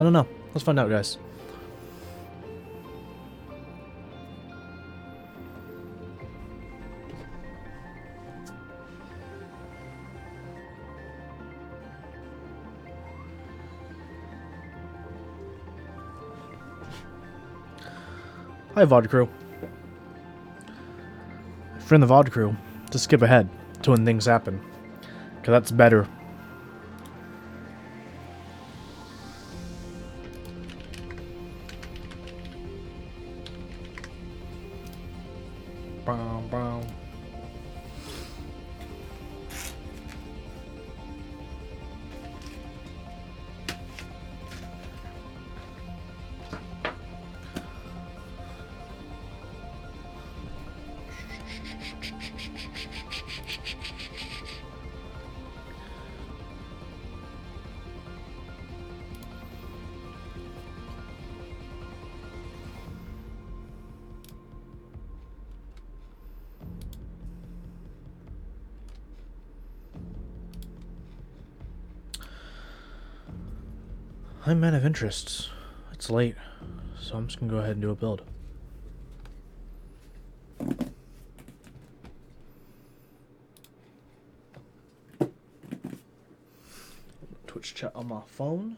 I don't know. Let's find out, guys. Hi, VOD crew. If you're in the VOD crew, just skip ahead to when things happen. Because that's better. Bow, bow. I'm man of interest. It's late, so I'm just gonna go ahead and do a build. Twitch chat on my phone.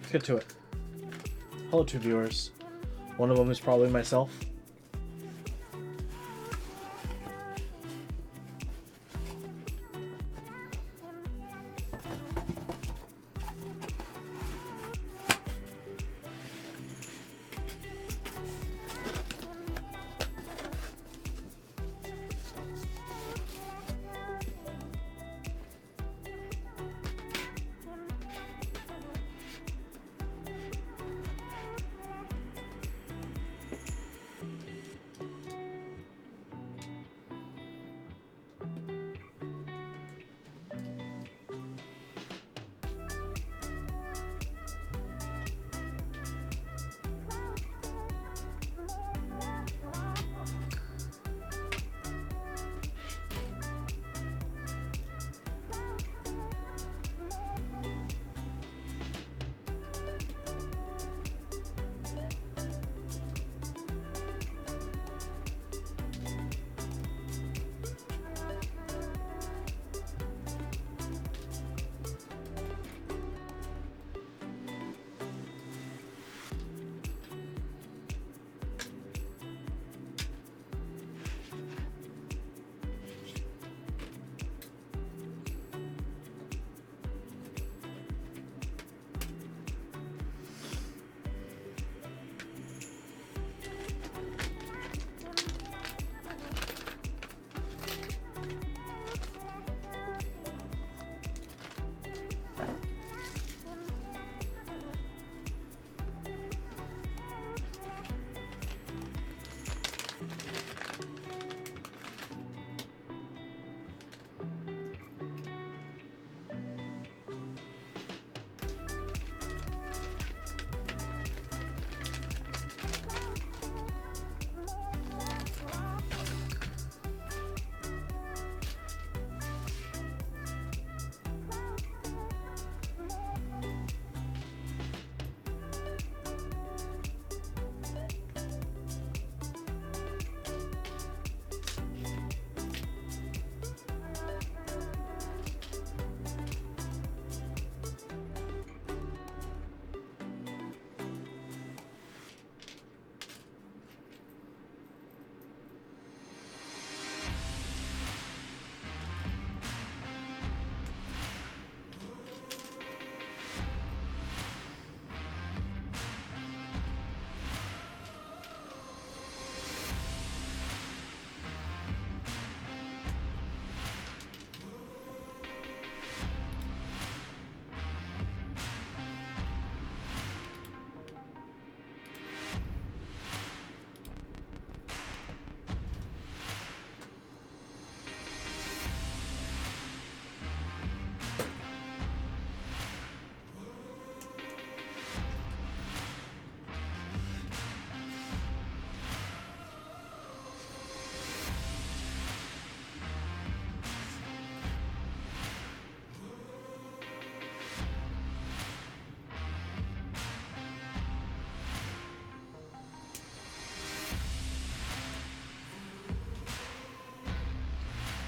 Let's get to it. Hello, two viewers. One of them is probably myself.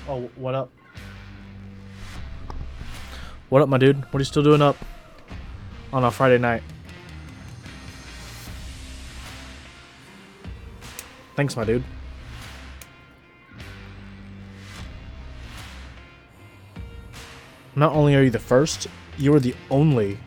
Oh, what up? What up, my dude? What are you still doing up on a Friday night? Thanks, my dude. Not only are you the first, you are the only.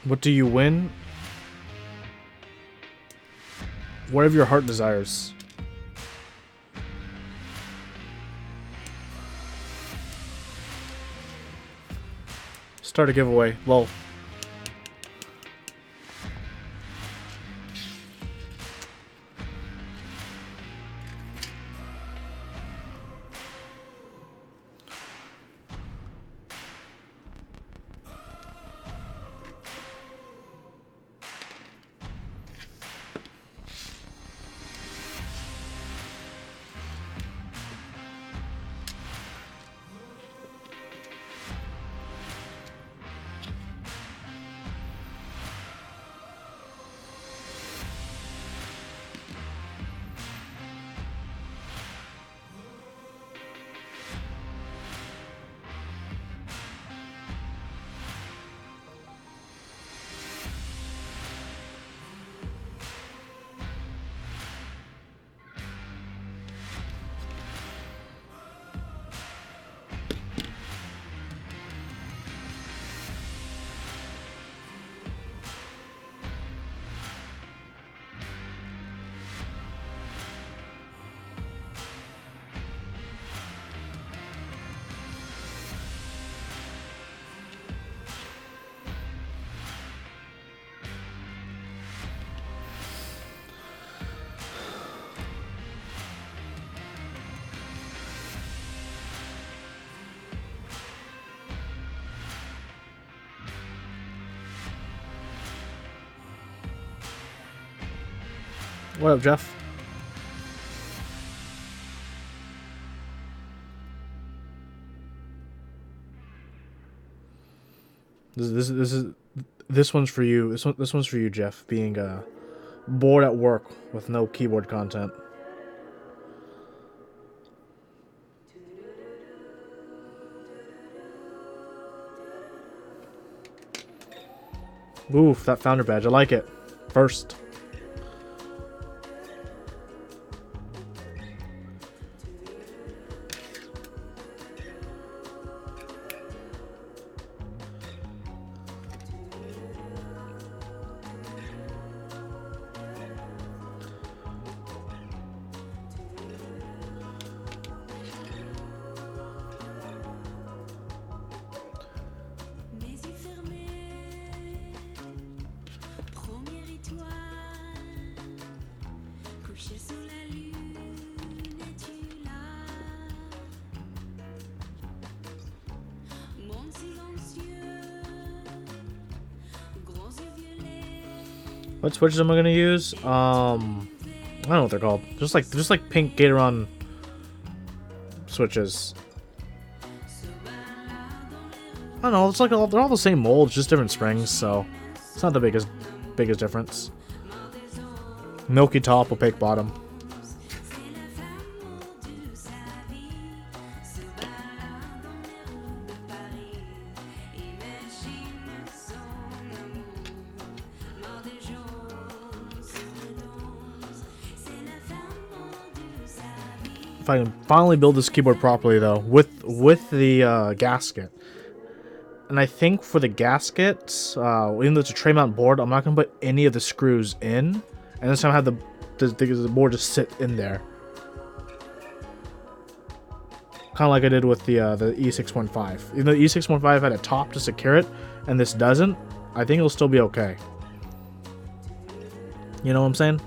What do you win? Whatever your heart desires. Start a giveaway. Lol. What up, Jeff? This one's for you. This one's for you, Jeff. Being bored at work with no keyboard content. Oof, that founder badge. I like it. First. What switches am I gonna use? I don't know what they're called. Just like pink Gateron switches. I don't know. It's like they're all the same mold, just different springs. So it's not the biggest difference. Milky top, opaque bottom. If I can finally build this keyboard properly, though, with the gasket, and I think for the gasket, even though it's a tray mount board, I'm not gonna put any of the screws in, and this time I have the board just sit in there, kind of like I did with the E6.5. Even though the E6.5 had a top to secure it, and this doesn't, I think it'll still be okay. You know what I'm saying?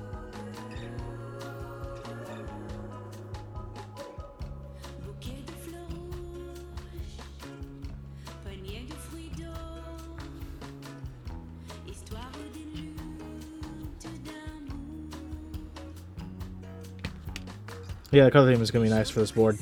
Yeah, the color theme is gonna be nice for this board.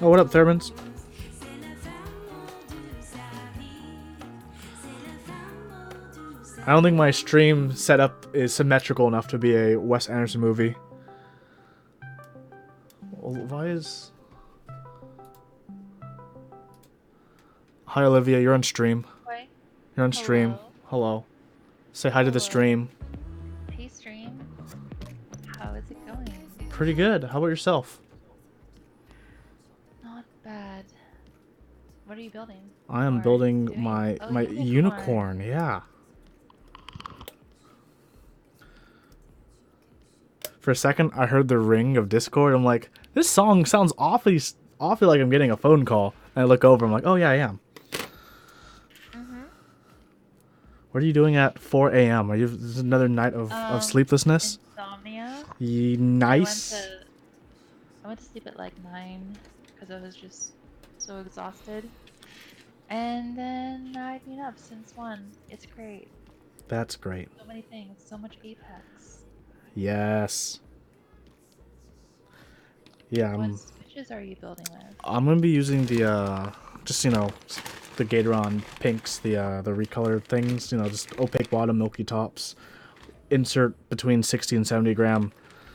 Oh, what up, Thurmans? I don't think my stream setup is symmetrical enough to be a Wes Anderson movie. Why is... Hi, Olivia. You're on stream. Hi. You're on stream. Hello. Say hi to the stream. Hey, stream. How is it going? Pretty good. How about yourself? Not bad. What are you building? I am building my unicorn. Yeah. For a second, I heard the ring of Discord. I'm like, this song sounds awfully like I'm getting a phone call. And I look over. I'm like, oh yeah, I am. What are you doing at 4 a.m.? Are you? This is another night of sleeplessness? Insomnia. Nice. I went to sleep at like 9 because I was just so exhausted. And then I've been up since 1. It's great. That's great. So many things. So much Apex. Yes. Yeah. What switches are you building with? I'm gonna be using the just the Gatoron pinks, the recolored things. Just opaque bottom, milky tops. Insert between 60 and 70 gram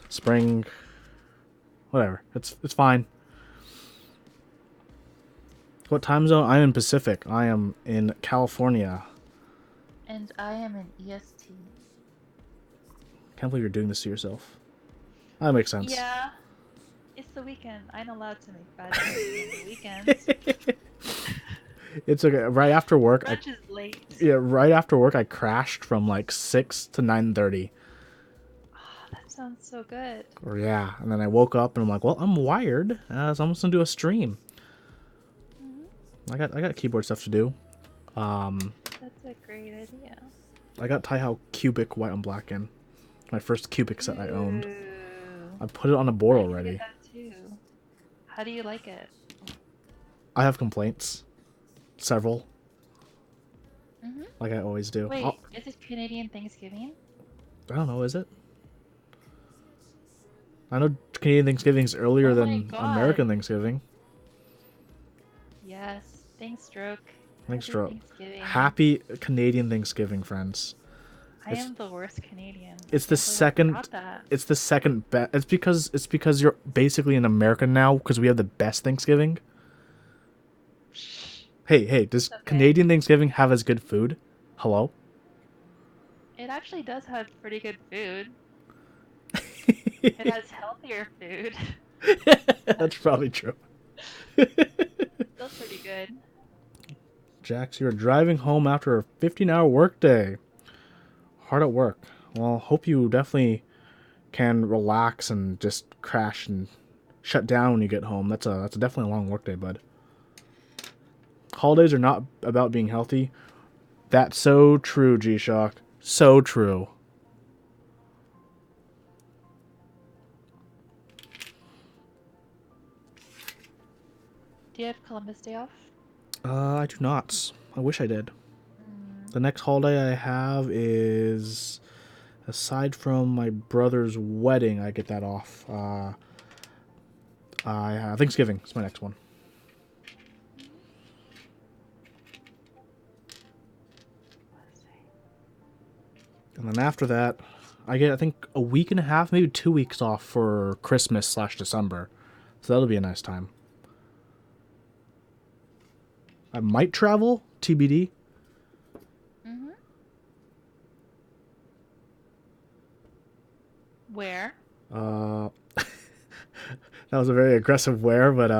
spring. Whatever. It's fine. What time zone? I'm in Pacific. I am in California. And I am in EST. Can't believe you're doing this to yourself. That makes sense. Yeah. It's the weekend. I'm allowed to make bad choices on the weekends. It's okay. Right after work, Lunch is late. Yeah, right after work, I crashed from like 6 to 9:30. Oh, that sounds so good. Or yeah, and then I woke up and I'm like, well, I'm wired, so I'm just gonna do a stream. I got keyboard stuff to do. That's a great idea. I got Taihao Cubic white and black in. My first Cubic set I owned. I put it on a board already. That too. How do you like it? I have complaints. Several. Like I always do. Wait, is it Canadian Thanksgiving? I don't know, is it? I know Canadian Thanksgiving is earlier than American Thanksgiving. Yes. Thanks, Stroke. Thanks, Stroke. Happy Canadian Thanksgiving, friends. I am the worst Canadian. It's the second. It's the second best. It's because you're basically an American now because we have the best Thanksgiving. Hey, does Canadian Thanksgiving have as good food? Hello? It actually does have pretty good food. It has healthier food. That's probably true. Still pretty good. Jax, you're driving home after a 15-hour workday. Hard at work. Well, hope you definitely can relax and just crash and shut down when you get home. That's definitely a long workday, bud. Holidays are not about being healthy. That's so true, G-Shock. So true. Do you have Columbus Day off? I do not. I wish I did. The next holiday I have is, aside from my brother's wedding, I get that off. Thanksgiving is my next one. And then after that, I get, I think, a week and a half, maybe 2 weeks off for Christmas/December. So that'll be a nice time. I might travel, TBD. Where? That was a very aggressive where, but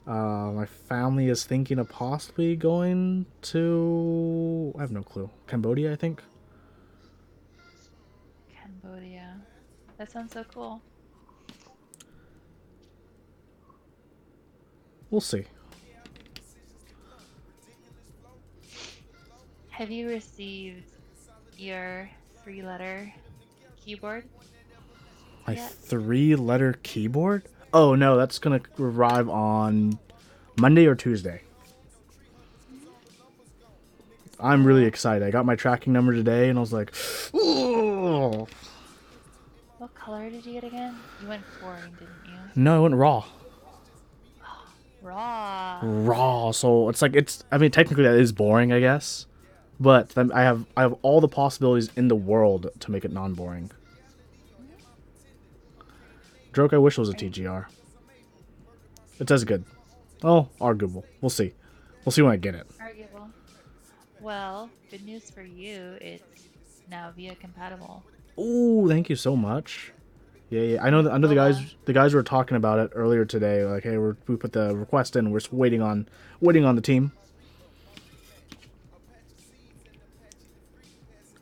my family is thinking of possibly going to, I have no clue, Cambodia, I think. That sounds so cool. We'll see. Have you received your 3-letter keyboard My yet? 3-letter keyboard? Oh no, that's gonna arrive on Monday or Tuesday. I'm really excited. I got my tracking number today, and I was like, "Ooh." What color did you get again? You went boring, didn't you? No, I went raw. Raw. Raw. So it's like I mean, technically that is boring, I guess, but then I have all the possibilities in the world to make it non-boring. Joke. I wish it was a TGR. It does good. Oh, arguable. We'll see. We'll see when I get it. Arguable. Well, good news for you. It's now VIA compatible. Ooh, thank you so much. Yeah, yeah. I know. I know Lola. the guys were talking about it earlier today. Like, hey, we put the request in. We're just waiting on the team.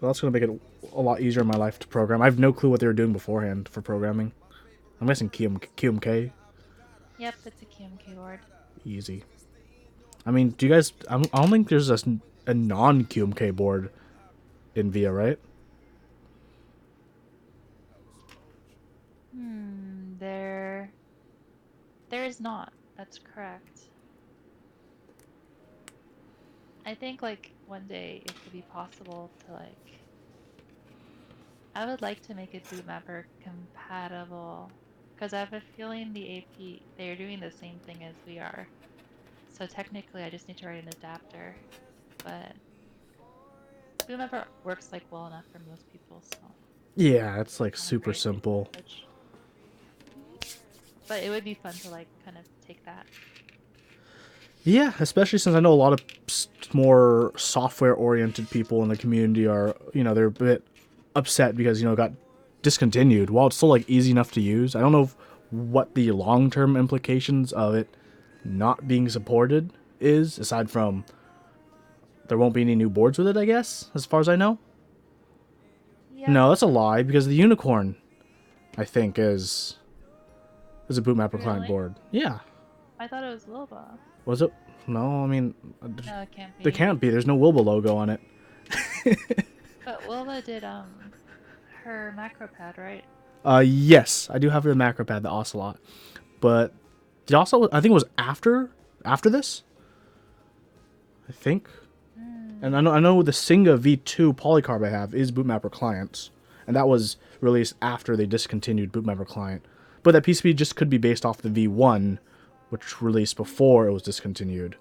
Well, that's gonna make it a lot easier in my life to program. I have no clue what they were doing beforehand for programming. I'm guessing QMK. Yep, it's a QM keyboard. Easy. I mean, do you guys? I don't think there's a non QMK board in VIA, right? There is not. That's correct. I think like one day it could be possible to like I would like to make it bootmapper compatible because I have a feeling the AP they're doing the same thing as we are. So technically I just need to write an adapter, but bootmapper works like well enough for most people, so Yeah, it's like it's not a super great simple. disadvantage. But it would be fun to like kind of take that. Yeah, especially since I know a lot of more software-oriented people in the community are, they're a bit upset because, it got discontinued. While it's still, like, easy enough to use, I don't know what the long-term implications of it not being supported is, aside from there won't be any new boards with it, I guess, as far as I know. Yeah. No, that's a lie, because the Unikorn, I think, is a bootmapper client Really? board. Yeah. I thought it was Wilba. Was it? No, I mean, No, it can't there be. can't be. There's no Wilbur logo on it. But Wilba did her macro pad, right? Yes, I do have the macro pad, the Ocelot, but the Ocelot, I think it was after this. I think, and I know the Singa V2 polycarb I have is bootmapper clients, and that was released after they discontinued bootmapper client. But that PCB just could be based off the V1, which released before it was discontinued.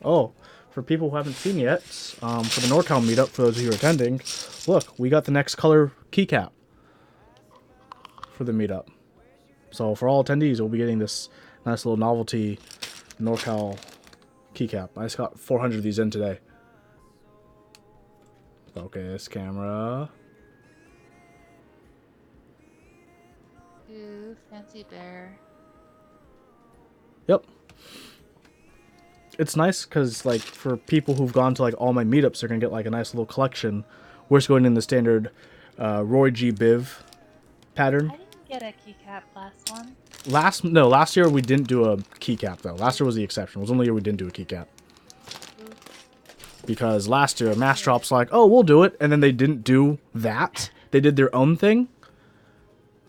Oh, for people who haven't seen yet, for the NorCal meetup, for those of you who are attending, look, we got the next color keycap for the meetup. So for all attendees, we'll be getting this nice little novelty NorCal keycap. I just got 400 of these in today. Focus, camera. Ooh, fancy bear. Yep. It's nice because, like, for people who've gone to, like, all my meetups, they're going to get, like, a nice little collection. We're just going in the standard Roy G. Biv pattern. I didn't get a keycap last one. Last year we didn't do a keycap, though. Last year was the exception. It was the only year we didn't do a keycap. Because last year, Mastrop's like, oh, we'll do it. And then they didn't do that. They did their own thing.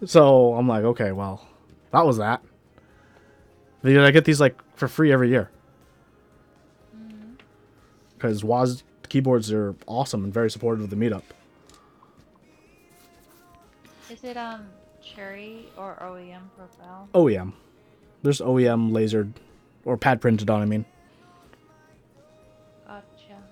So I'm like, okay, well, that was that. I get these, like, for free every year. Because Waz keyboards are awesome and very supportive of the meetup. Is it cherry or OEM profile? OEM. There's OEM lasered, or pad printed on, I mean. Gotcha.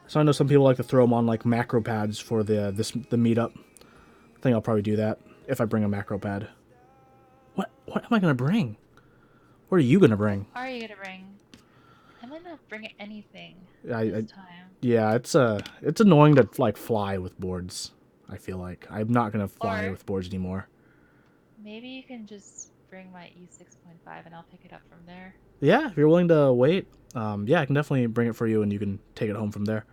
So I know some people like to throw them on, like, macro pads for the meetup. I think I'll probably do that if I bring a macro pad. What am I gonna bring? What are you gonna bring? What are you gonna bring? I might not bring anything I this time. Yeah, it's annoying to, like, fly with boards. I feel like I'm not gonna fly Or with boards anymore. maybe you can just bring my E6.5 and I'll pick it up from there? Yeah, if you're willing to wait, yeah, I can definitely bring it for you and you can take it home from there.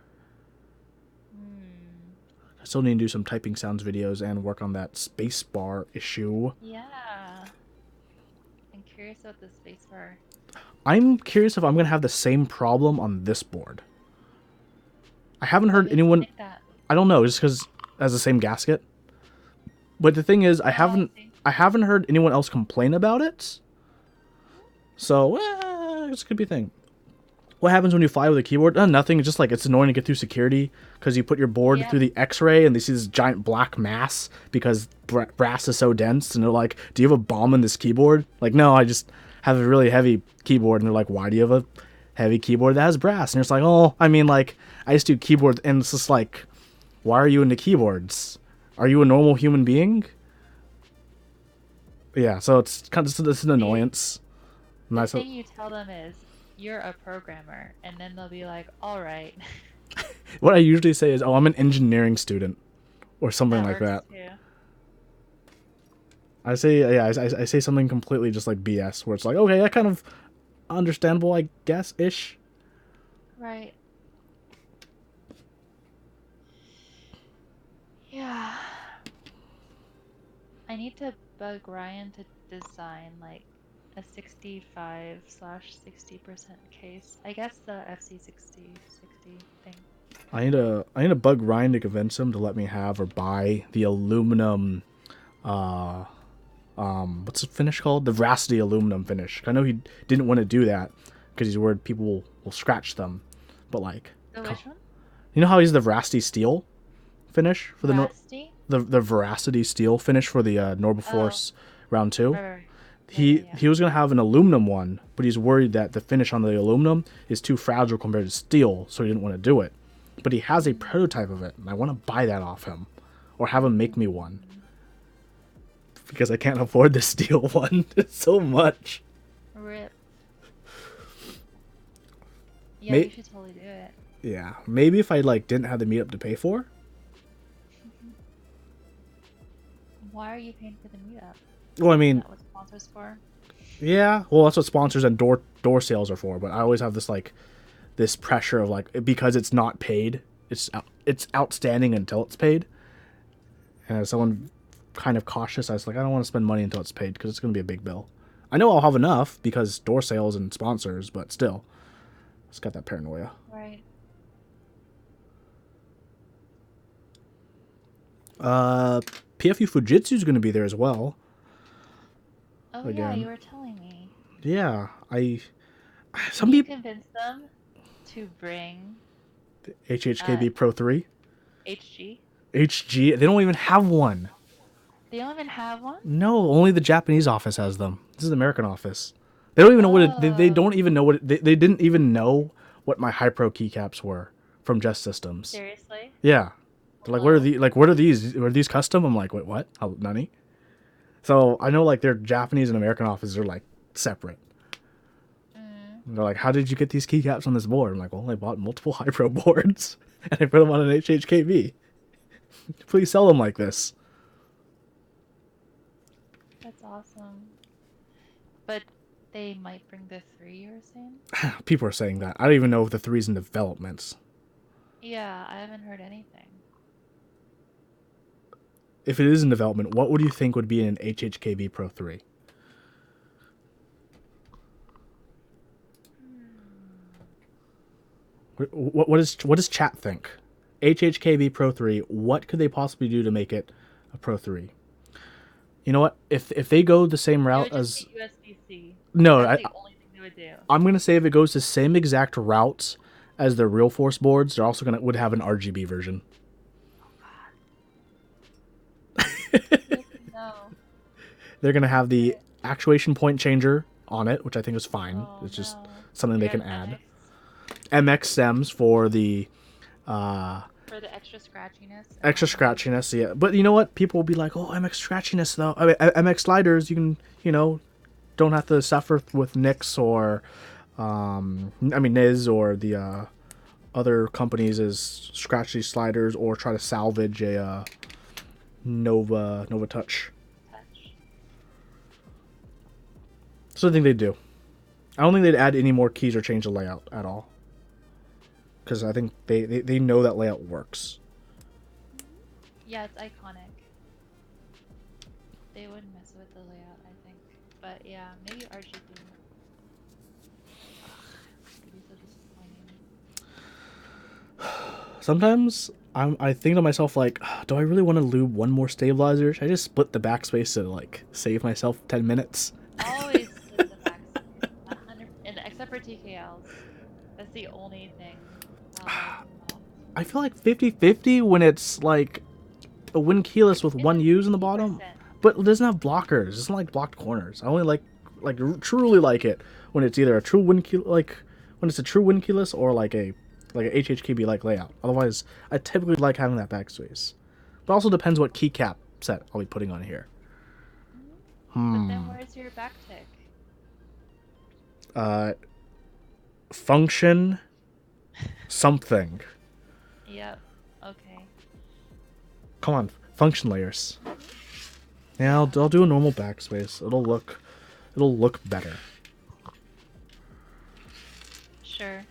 Hmm. I still need to do some typing sounds videos and work on that spacebar issue. Yeah. I'm curious about the spacebar. I'm curious if I'm going to have the same problem on this board. I haven't What heard makes you anyone... think that? I don't know, just because it has the same gasket. But the thing is, Oh, I see. I haven't heard anyone else complain about it. So, this could be a thing. What happens when you fly with a keyboard? Nothing. It's just like it's annoying to get through security because you put your board Yeah. through the X-ray and they see this giant black mass because brass is so dense. And they're like, "Do you have a bomb in this keyboard?" Like, no, I just have a really heavy keyboard. And they're like, "Why do you have a heavy keyboard that has brass?" And it's like, "Oh, I mean, like, I just do keyboard." And it's just like, "Why are you into keyboards? Are you a normal human being?" Yeah. So it's kind of it's an annoyance. And The that's thing you tell them is, you're a programmer, and then they'll be like, all right. what I usually say is, "Oh, I'm an engineering student," or something That like works that. too. I say, yeah, I say something completely just like BS, where it's like, okay, that kind of understandable, I guess, ish. Right. Yeah. I need to bug Ryan to design like a 65/60% case. I guess the FC6060 thing. I need to bug Ryan to convince him to let me have or buy the aluminum, uh, what's the finish called? The Veracity aluminum finish. I know he didn't want to do that because he's worried people will scratch them, but like, The which one? you know how he's the Veracity steel finish for Rusty? the Veracity steel finish for the Oh, Norberforce round two. right. Yeah, yeah, yeah. He was gonna have an aluminum one, but he's worried that the finish on the aluminum is too fragile compared to steel, so he didn't want to do it. But he has a prototype of it, and I want to buy that off him, or have him make me one, because I can't afford the steel one. It's so much. Rip. Yeah, you May- should totally do it. yeah, maybe if I like didn't have the meetup to pay for. Why are you paying for the meetup? Well, I Is mean, that what sponsors for? yeah, well, that's what sponsors and door sales are for. But I always have this like this pressure of like because it's not paid, it's outstanding until it's paid. And as someone kind of cautious, I was like, I don't want to spend money until it's paid because it's going to be a big bill. I know I'll have enough because door sales and sponsors, but still, it's got that paranoia. Right. PFU Fujitsu's going to be there as well. Oh yeah, Again, you were telling me. yeah, some Can you people convince them to bring HHKB Pro 3, HG? HG. They don't even have one. They don't even have one? No, only the Japanese office has them. This is the American office. They don't even know what they Oh, don't even know what they didn't even know what my Hypro keycaps were from Just Systems. seriously? Yeah. They're like, Whoa. what are these? Are these custom? I'm like, wait, what? How, nani? So I know like their Japanese and American offices are like separate. Mm. And they're like, how did you get these keycaps on this board? I'm like, well, I bought multiple Hypro boards and I put them on an HHKB. Please sell them like this. That's awesome. But they might bring the 3, you were saying? People are saying that. I don't even know if the 3's in development. Yeah, I haven't heard anything. If it is in development, what would you think would be in an HHKB Pro 3? What does chat think? HHKB Pro 3, what could they possibly do to make it a Pro 3? You know what? If they go the same It route would just as... be USB-C. No, That's the only thing they would do. I'm going to say if it goes the same exact route as the Real Force boards, they're also would have an RGB version. No. They're going to have the actuation point changer on it, which I think is fine. Oh It's just no. something they You're can at add. MX MX stems for the for the extra scratchiness. extra scratchiness, yeah. But you know what? People will be like, "Oh, MX scratchiness though. I mean, MX sliders, you can, don't have to suffer with nicks or, Niz or the other companies as scratchy sliders or try to salvage a Nova Touch." Touch. So I think they do. I don't think they'd add any more keys or change the layout at all. Because I think they know that layout works. Yeah, it's iconic. They wouldn't mess with the layout, I think. But yeah, maybe RGB. It'd be so disappointing. Sometimes I think to myself, like, do I really want to lube one more stabilizer? Should I just split the backspace to, like, save myself 10 minutes? Always split the backspace. 100, and except for TKLs. That's the only thing I'll like not. I feel like 50-50 when it's, like, a win keyless with one use in the bottom. 50%. But it doesn't have blockers. It doesn't like blocked corners. I only like truly like it when it's either a true win key, like when it's a true win keyless or like a HHKB like layout. Otherwise, I typically like having that backspace. But also depends what keycap set I'll be putting on here. But then where's your backtick? Function something. Yep. Okay. Come on, function layers. Yeah, I'll do a normal backspace. It'll look better. Sure.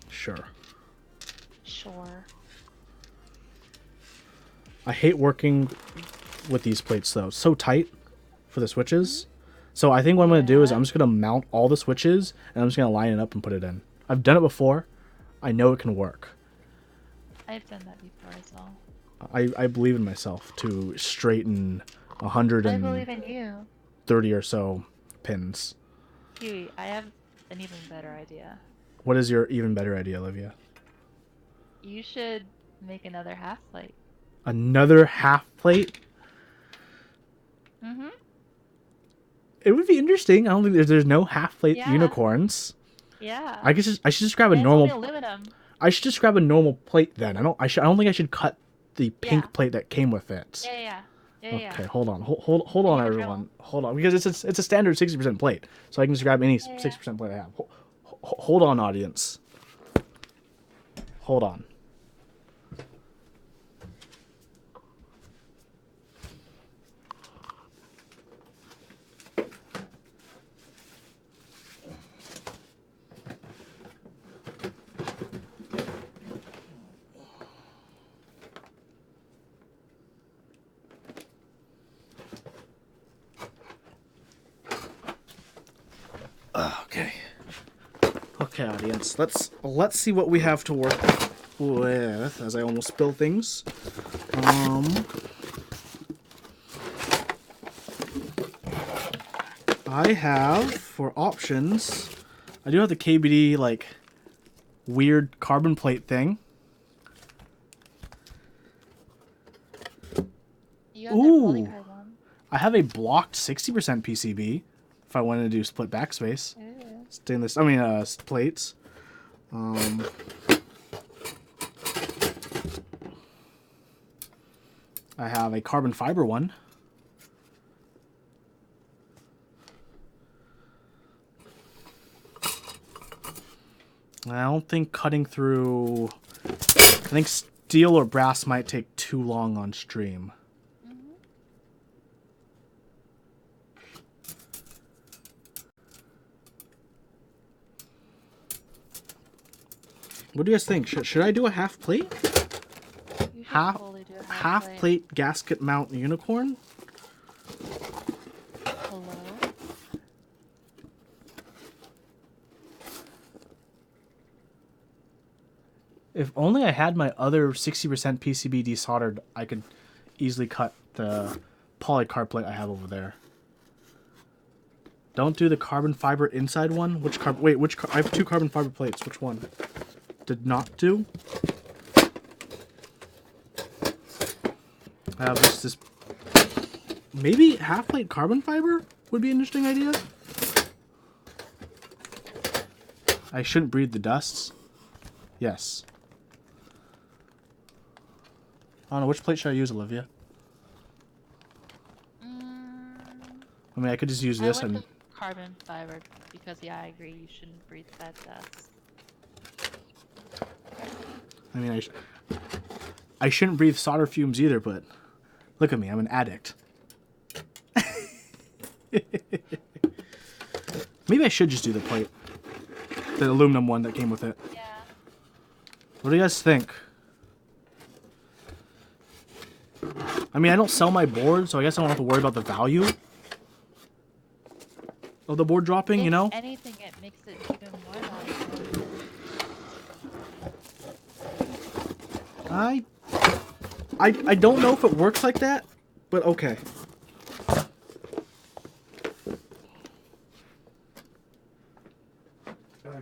Sure. Sure. I hate working with these plates though. It's so tight for the switches. So I think what I'm going to do is I'm just going to mount all the switches and I'm just going to line it up and put it in. I've done it before. I know it can work. I've done that before as well. I believe in myself to straighten I 130 believe in you. or so pins. Huey, I have an even better idea. What is your even better idea, Olivia? You should make another half plate. Another half plate? Mm-hmm. It would be interesting. I don't think there's no half plate Yeah. unicorns. Yeah. I should just grab a And it's normal. only aluminum. I should just grab a normal plate then. I don't think I should cut the pink Yeah. plate that came with it. Yeah. Okay, hold on, hold on, everyone, hold on, because it's a standard 60% plate, so I can just grab any 60% plate I have. Hold on, audience. Hold on. Okay. Okay, audience. Let's see what we have to work with as I almost spill things. I have for options. I do have the KBD like weird carbon plate thing. You got that polycarbon one. I have a blocked 60% PCB if I wanted to do split backspace. Ooh. Stainless, plates. I have a carbon fiber one. I don't think cutting through... I think steel or brass might take too long on stream. What do you guys think? Should I do a half plate? You should Half totally do a half plate gasket mount unicorn? Hello? If only I had my other 60% PCB desoldered, I could easily cut the polycarb plate I have over there. Don't do the carbon fiber inside one. Which I have two carbon fiber plates. Which one? Did not do. I have this. Maybe half plate carbon fiber would be an interesting idea. I shouldn't breathe the dusts. Yes. I don't know, which plate should I use, Olivia? I mean, I could just use this I went and... with carbon fiber because, yeah, I agree. You shouldn't breathe that dust. I mean, I shouldn't breathe solder fumes either, but look at me, I'm an addict. Maybe I should just do the plate. The aluminum one that came with it. Yeah. What do you guys think? I mean, I don't sell my board, so I guess I don't have to worry about the value of the board dropping, If you know? anything, it makes it even more valuable. I don't know if it works like that, but okay.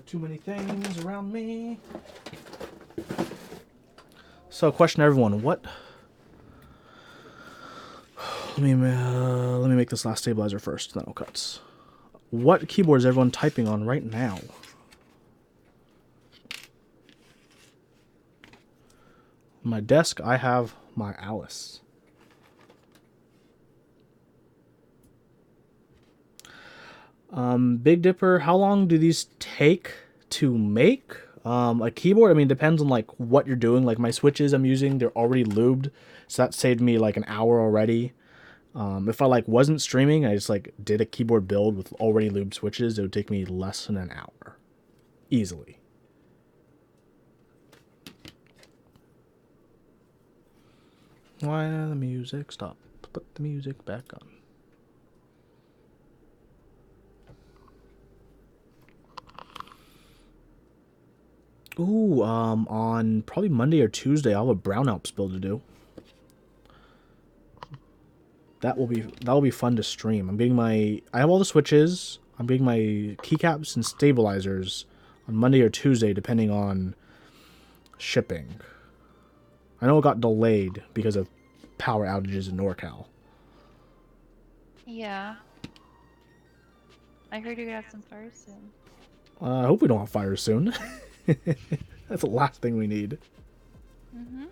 Too many things around me. So, question to everyone: what? Let me make this last stabilizer first, then I'll cuts. What keyboard is everyone typing on right now? On my desk, I have my Alice. Big Dipper, how long do these take to make? A keyboard, I mean, depends on like what you're doing. Like my switches I'm using, they're already lubed, so that saved me like an hour already. If I like wasn't streaming, I just like did a keyboard build with already lubed switches, it would take me less than an hour, easily. Why the music stop? Put the music back on. Ooh, on probably Monday or Tuesday, I'll have a brown Alps build to do. That will be fun to stream. I have all the switches. I'm getting my keycaps and stabilizers on Monday or Tuesday, depending on shipping. I know it got delayed because of power outages in NorCal. Yeah. I heard you're gonna have some fires soon. I hope we don't have fires soon. That's the last thing we need. Mm-hmm.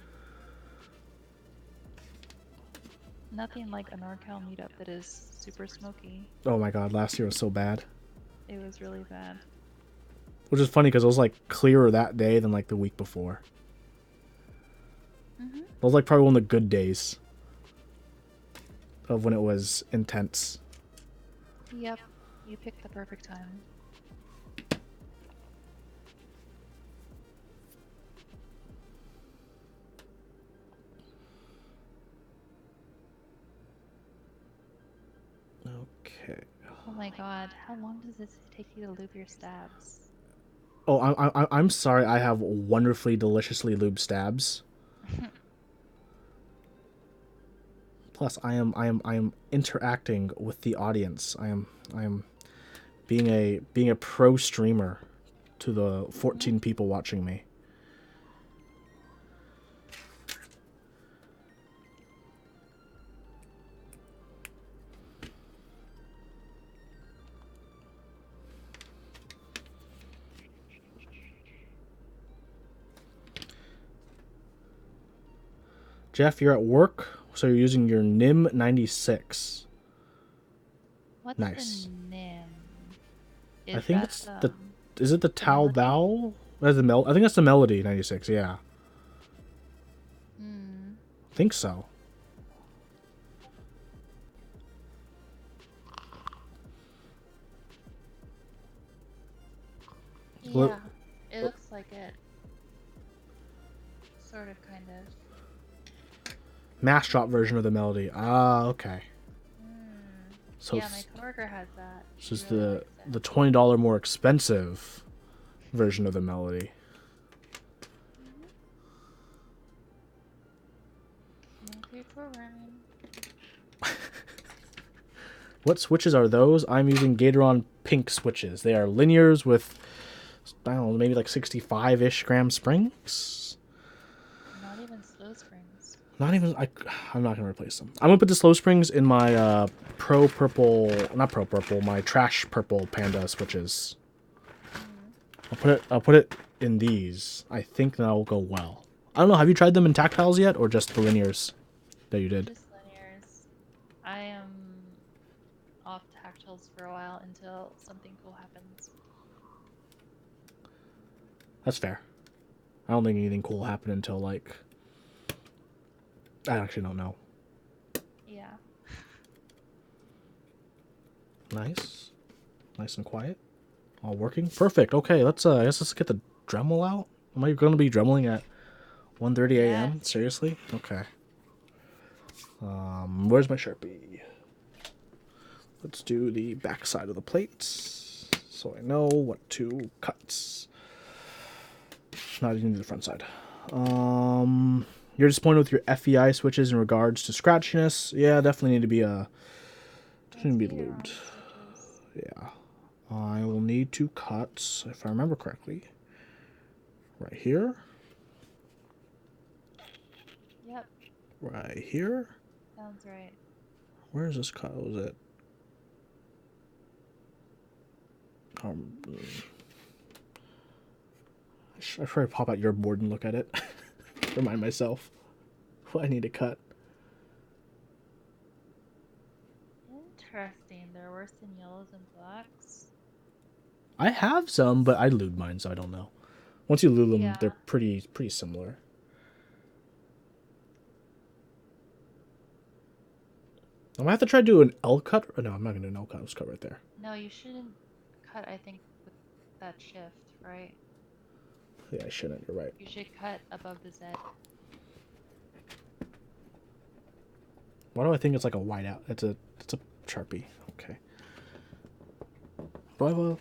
Nothing like a NorCal meetup that is super smoky. Oh my god, last year was so bad. It was really bad. Which is funny because it was like clearer that day than like the week before. Mm-hmm. It was like probably one of the good days of when it was intense. Yep. You picked the perfect time. Okay. Oh my god, how long does this take you to lube your stabs? Oh, I'm sorry. I have wonderfully, deliciously lubed stabs. Plus, I am interacting with the audience. I am being a pro streamer to the 14 people watching me. Jeff, you're at work, so you're using your NIM 96. What's Nice. the NIM? I think it's the. the Is it the Tao melody? Bao? That's the I think that's the Melody 96. Yeah, Hmm. I think so. Yeah, it looks like it. Sort of, kind of. Mass drop version of the Melody. Ah, okay. So Yeah, my coworker has that. it's just really the likes it. the $20 more expensive version of the Melody. Multi-programming. What switches are those? I'm using Gatoron pink switches. They are linears with, I don't know, maybe like 65-ish gram springs. Not even slow springs. Not even, I'm not going to replace them. I'm going to put the slow springs in my not pro purple, my trash purple Panda switches. I'll put it in these. I think that'll go well. I don't know, have you tried them in tactiles yet, or just the linears that you did? Just linears. I am off tactiles for a while until something cool happens. That's fair. I don't think anything cool will happen until, like, I actually don't know. Yeah. Nice. Nice and quiet. All working? Perfect. Okay, let's I guess let's get the Dremel out. Am I going to be Dremeling at 1:30 a.m.? Yes. Seriously? Okay. Where's my Sharpie? Let's do the back side of the plates so I know what to cut. Not even the front side. You're disappointed with your FEI switches in regards to scratchiness. Yeah, definitely need to be lubed. Switches. Yeah. I will need to cut, if I remember correctly, right here, Yep. right here. Sounds right. Where is this cut? Was it? I should probably pop out your board and look at it. Remind myself what I need to cut. Interesting. They're worse than yellows and blacks. I have some, but I lubed mine, so I don't know. Once you lube them, Yeah. they're pretty similar. I'm gonna have to try to do an L cut. Oh, no, I'm not gonna do an L cut. Let's cut right there. No, you shouldn't cut, I think, with that shift, right? Yeah, I shouldn't. You're right. You should cut above the Z. Why do I think it's like a whiteout? It's a Sharpie. Okay. Well,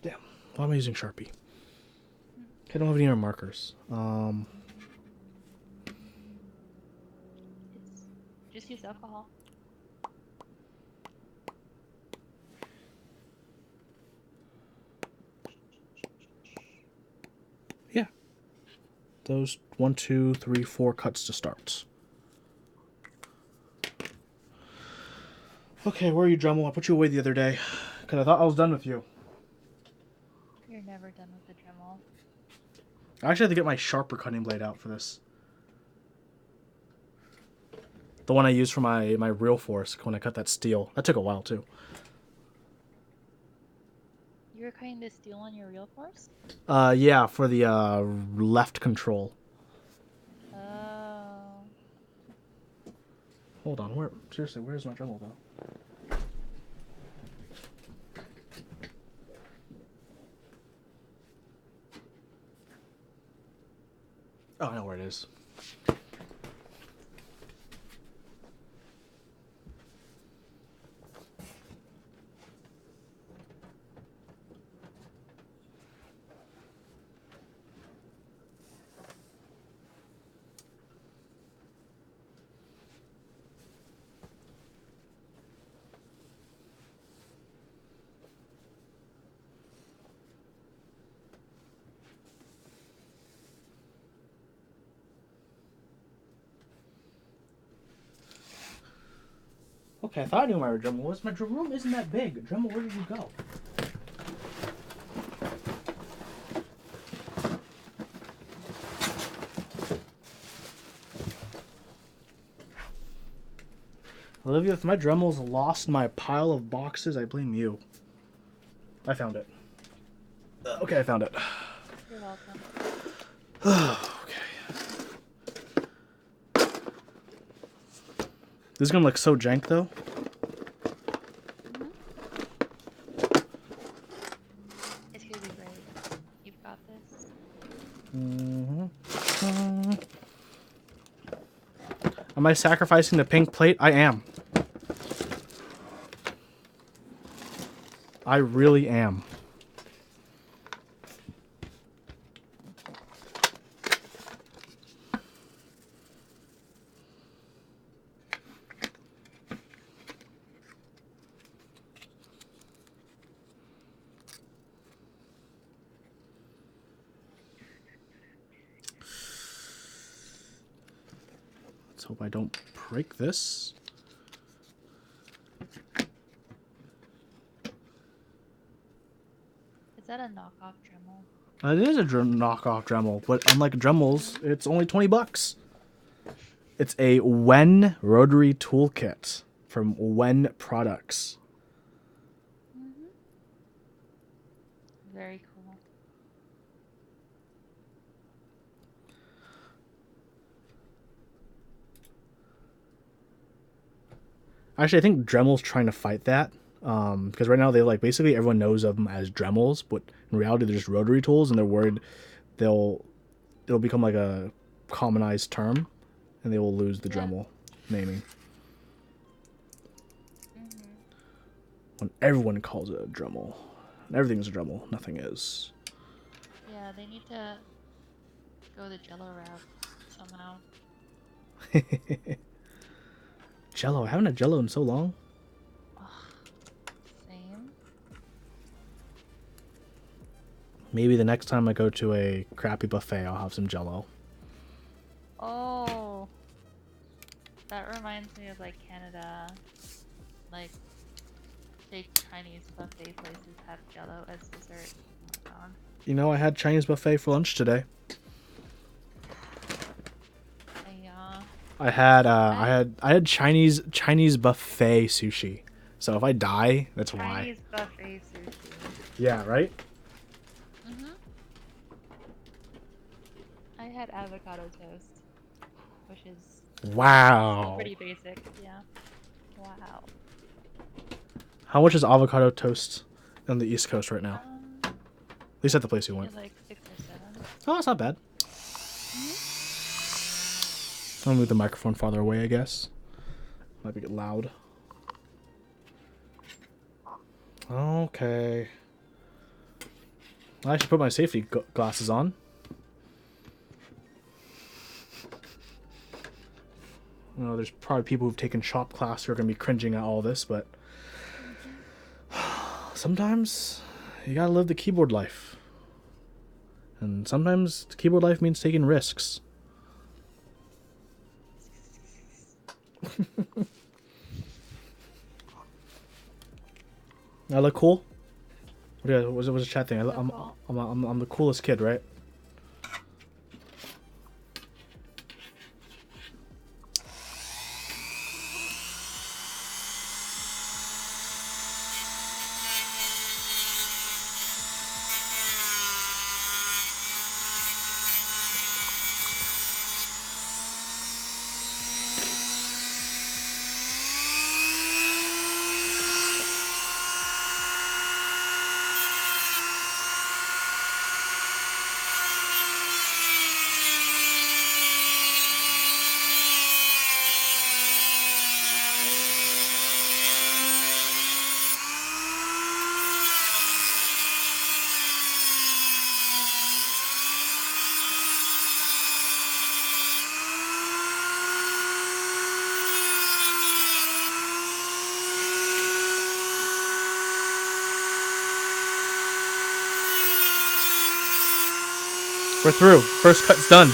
damn. Why am I using Sharpie? I don't have any other markers. Just use alcohol. Yeah. Those 1, 2, 3, 4 cuts to start. Okay, where are you, Dremel? I put you away the other day because I thought I was done with you. You're never done with the Dremel. I actually have to get my sharper cutting blade out for this. The one I used for my real force when I cut that steel. That took a while too. You were cutting the steel on your real force? Yeah, for the left control. Oh. Hold on, where's my Dremel though? Oh, I know where it is. Okay, I thought I knew where my Dremel was. My room isn't that big. Dremel, where did you go? Olivia, if my Dremel's lost in my pile of boxes, I blame you. I found it. Okay, I found it. You're welcome. Okay. This is gonna look so jank though. It's gonna be great. You've got this. Am I sacrificing the pink plate? I am. I really am. Let's hope I don't break this. Is that a knockoff Dremel? It is a knockoff Dremel, but unlike Dremels, it's only 20 bucks. It's a Wen rotary toolkit from Wen Products. Very cool. Actually, I think Dremel's trying to fight that. Because right now they like basically everyone knows of them as Dremels, but in reality they're just rotary tools, and they're worried it'll become like a commonized term, and they will lose the Yeah. Dremel naming. Mm-hmm. When everyone calls it a Dremel, and everything's a Dremel, nothing is. Yeah, they need to go the Jello route somehow. Jello, I haven't had Jello in so long. Ugh, same. Maybe the next time I go to a crappy buffet, I'll have some Jello. Oh, that reminds me of like Canada, like say Chinese buffet places have Jello as dessert. Oh my god. You know, I had Chinese buffet for lunch today. Yeah. I had Chinese buffet sushi. So if I die, that's why. Chinese buffet sushi. Yeah, right? Mhm. I had avocado toast, which is still Wow. pretty basic. Yeah. Wow. How much is avocado toast on the East Coast right now? Um, At least at the place you maybe went. like 6 or 7. Oh, that's not bad. Mhm. I'll move the microphone farther away, I guess. Might be loud. Okay. I should put my safety glasses on. I know there's probably people who've taken shop class who are going to be cringing at all this, but sometimes you gotta live the keyboard life. And sometimes the keyboard life means taking risks. I look cool? What's the chat thing? I'm the coolest kid, right? We're through. First cut's done.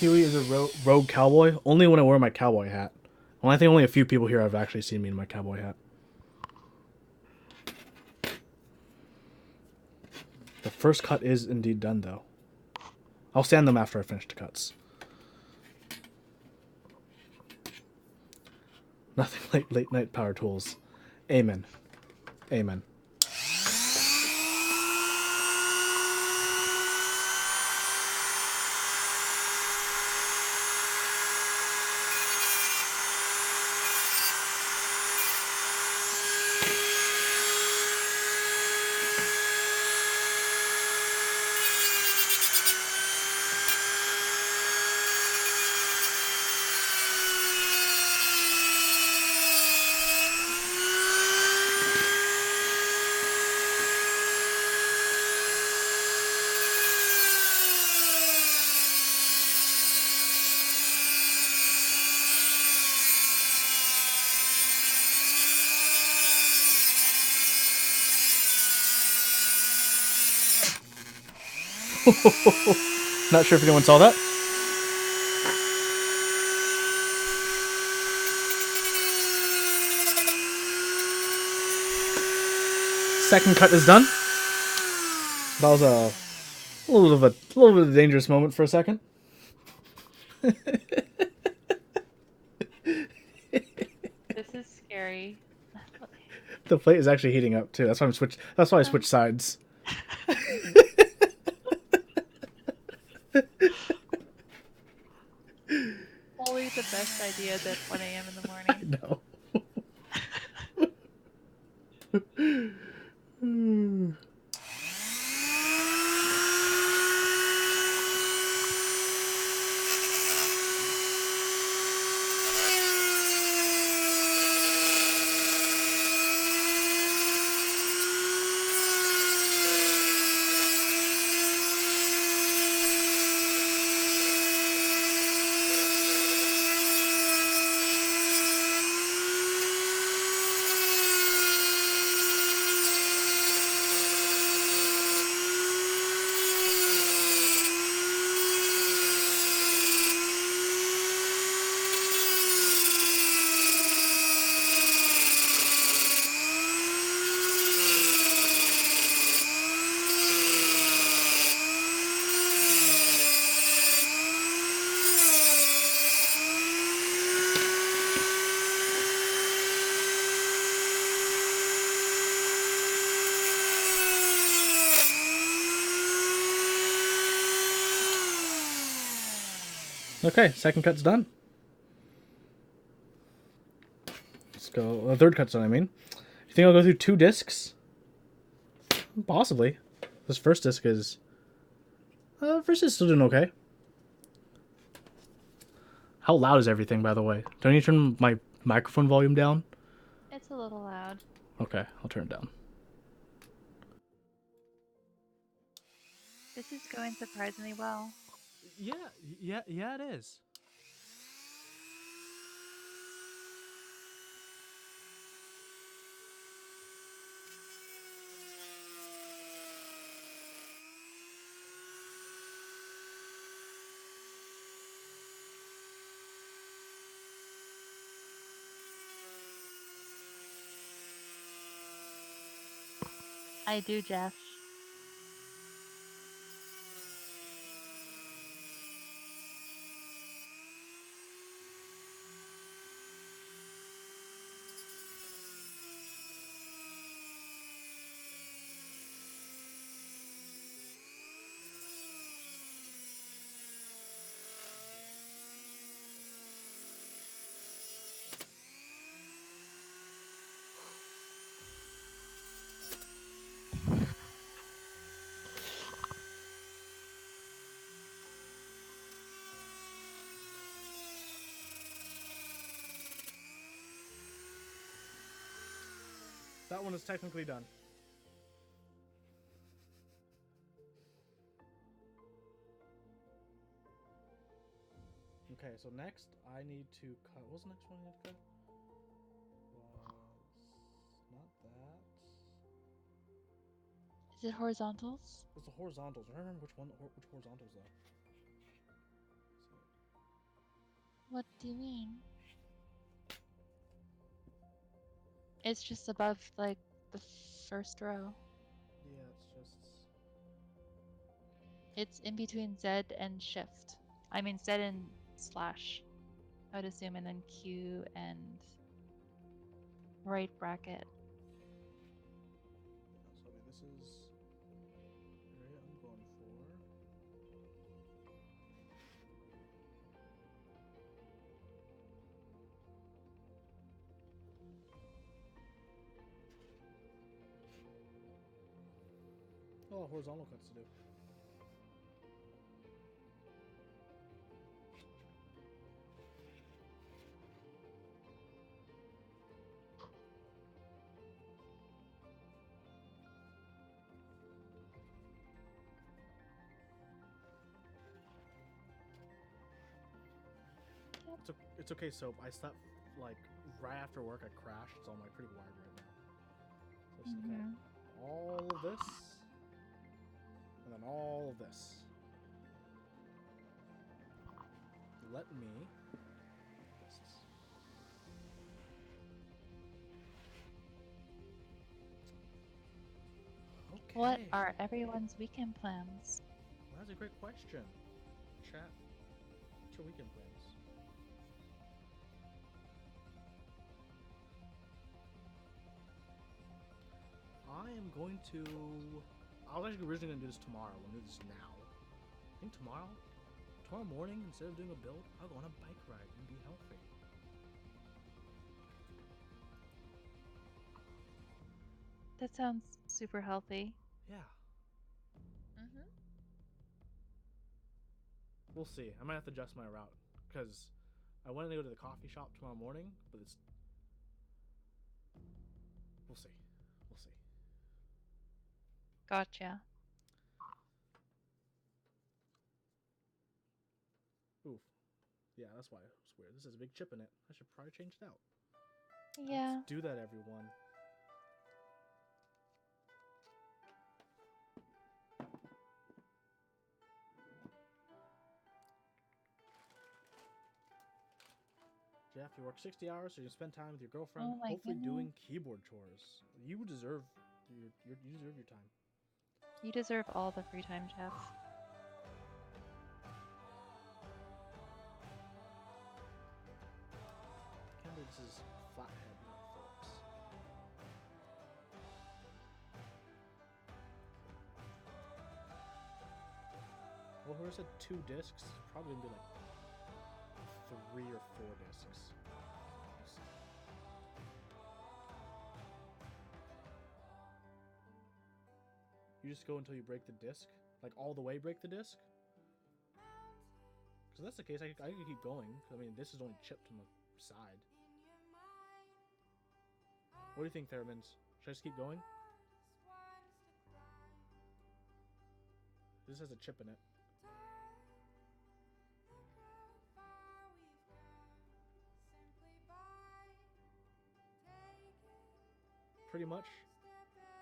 Huey is a rogue cowboy. Only when I wear my cowboy hat. Well, I think only a few people here have actually seen me in my cowboy hat. The first cut is indeed done, though. I'll sand them after I finish the cuts. Nothing like late night power tools. Amen. Amen. Not sure if anyone saw that. Second cut is done. That was a little bit of a dangerous moment for a second. This is scary. The plate is actually heating up too. That's why I switched sides. Only the best ideas at 1 a.m. in the I morning. know. Hmm. Okay, second cut's done. Let's go. Third cut's done, I mean. You think I'll go through 2 discs? Possibly. This first disc is... first is still doing okay. How loud is everything, by the way? Do I need to turn my microphone volume down? It's a little loud. Okay, I'll turn it down. This is going surprisingly well. Yeah, it is. I do, Jeff. That one is technically done. Okay, so next I need to cut. What was the next one I need to cut? Was not that. Is it horizontals? It was the horizontals. I don't remember which horizontals though. What do you mean? It's just above, like, the first row. Yeah, it's just. It's in between Z and shift. I mean, Z and slash, I would assume, and then Q and right bracket. So this is area I'm going for. Oh, horizontal cuts to do. It's okay, Soap. I slept like right after work. I crashed, so I'm like pretty wired right now. So just cut all of this, and then all of this. Let me. Okay. What are everyone's weekend plans? Well, that's a great question. Chat. What's your weekend plans? I am going to. I was actually originally going to do this tomorrow. I'm going to do this now. I think tomorrow? tomorrow morning, instead of doing a build, I'll go on a bike ride and be healthy. That sounds super healthy. Yeah. Mm-hmm. We'll see. I might have to adjust my route because I wanted to go to the coffee shop tomorrow morning, but it's. We'll see. We'll see. Gotcha. Oof. Yeah, that's why it was weird. This has a big chip in it. I should probably change it out. Yeah. Let's do that, everyone. Jeff, you work 60 hours so you can spend time with your girlfriend, Oh my hopefully goodness. doing keyboard chores. You deserve you deserve your time. You deserve all the free time, Jeff. I can't believe this is flathead, not Phillips. Well, whoever said 2 discs, it's probably gonna be like 3 or 4 discs. You just go until you break the disc? Like all the way break the disc? Because if that's the case, I could keep going. I mean, this is only chipped on the side. What do you think, Theremins? Should I just keep going? This has a chip in it. Pretty much.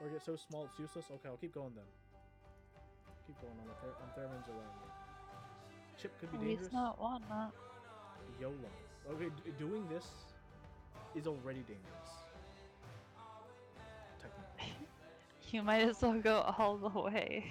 Or get so small it's useless? Okay, I'll keep going then. Keep going on Theremins around me. Chip could be At dangerous. least not whatnot. YOLO. Okay, doing this is already dangerous. Technically. You might as well go all the way.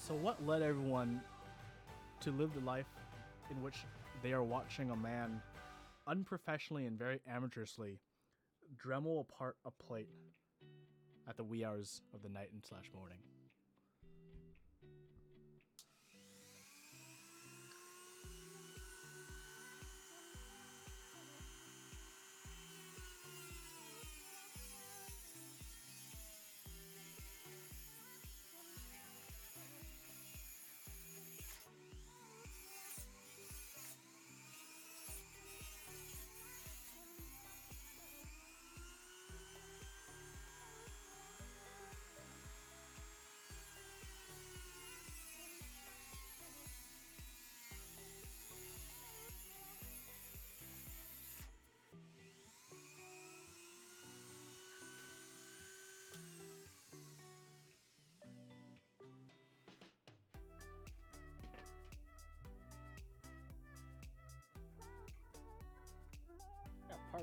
So what led everyone to live the life in which they are watching a man unprofessionally and very amateurishly Dremel apart a plate at the wee hours of the night and slash morning?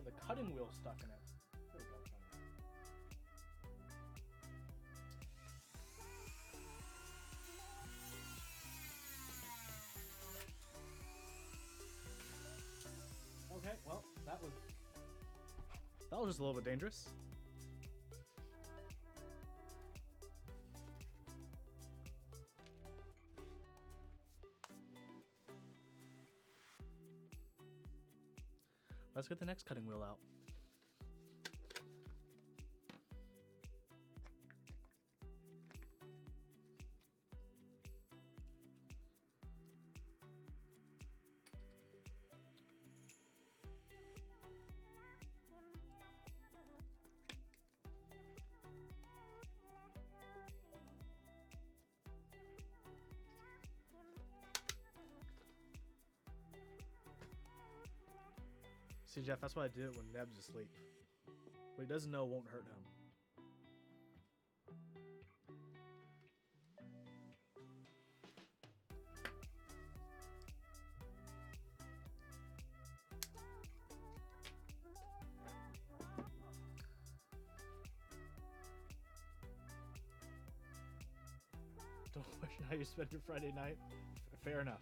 the cutting wheel stuck in it. There we go. Okay, well, that was just a little bit dangerous. Let's get the next cutting wheel out. See, Jeff, that's why I do it when Neb's asleep. What he doesn't know won't hurt him. Don't question how you spend your Friday night. Fair enough.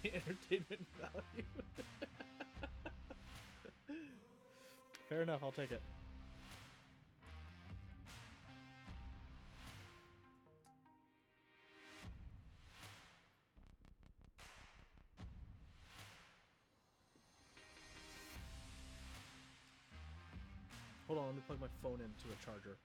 Entertainment value. Fair enough, I'll take it. Hold on, let me plug my phone into a charger.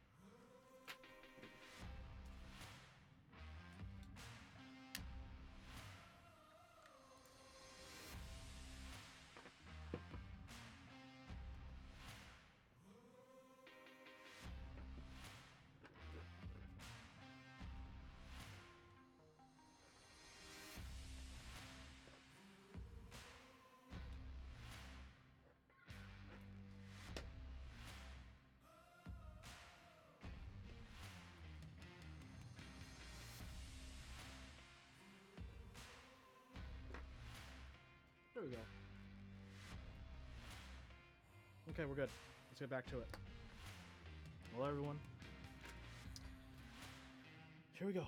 There we go. Okay, we're good. Let's get back to it. Hello, everyone. Here we go.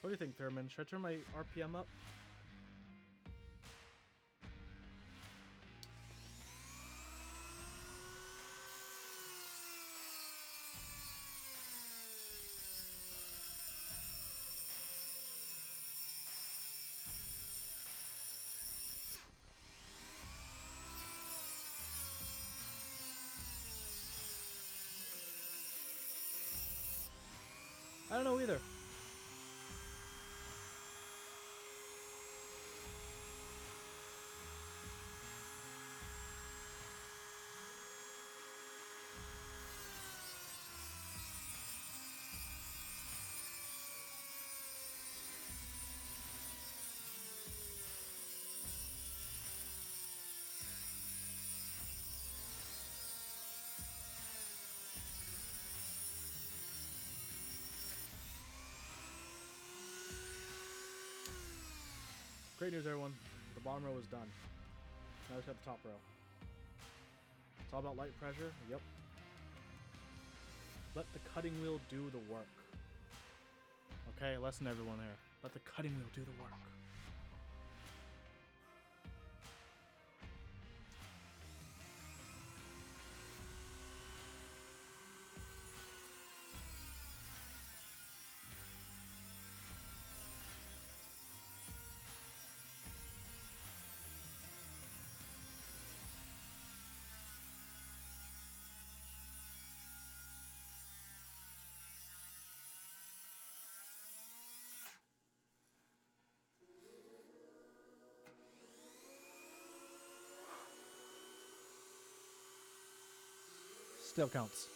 What do you think, Thurman? Should I turn my RPM up? I don't know either. Great news, everyone. The bottom row is done. Now let's got the top row. all about light pressure. Yep. Let the cutting wheel do the work. Okay, lesson everyone here. Let the cutting wheel do the work. Still counts.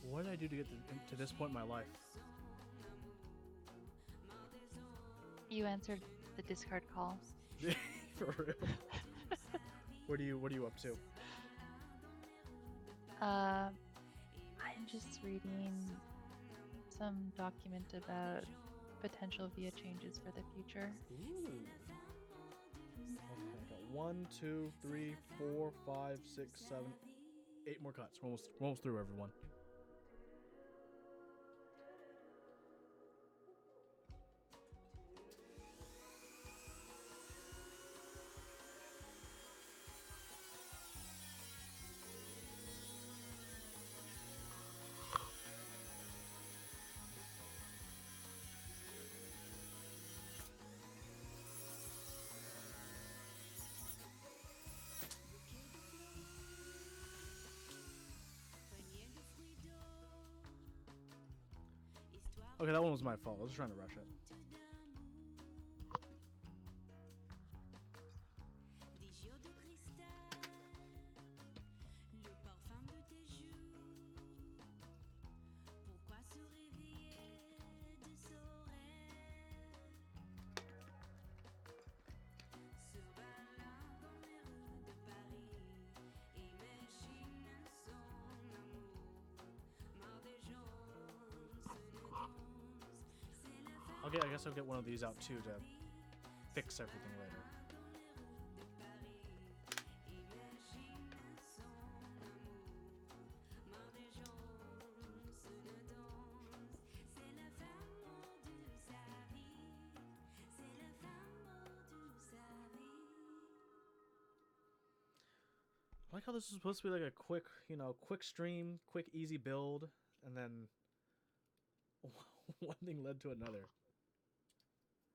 What did I do to get to this point in my life? You answered the Discord call. For real. What are you up to? I'm just reading some document about potential VIA changes for the future. Ooh. Okay, I got 1, 2, 3, 4, 5, 6, 7, 8 more cuts. We're almost through, everyone. Okay, that one was my fault. I was just trying to rush it. Okay, I guess I'll get one of these out too to fix everything later. I like how this is supposed to be like a quick, quick stream, quick easy build, and then one thing led to another.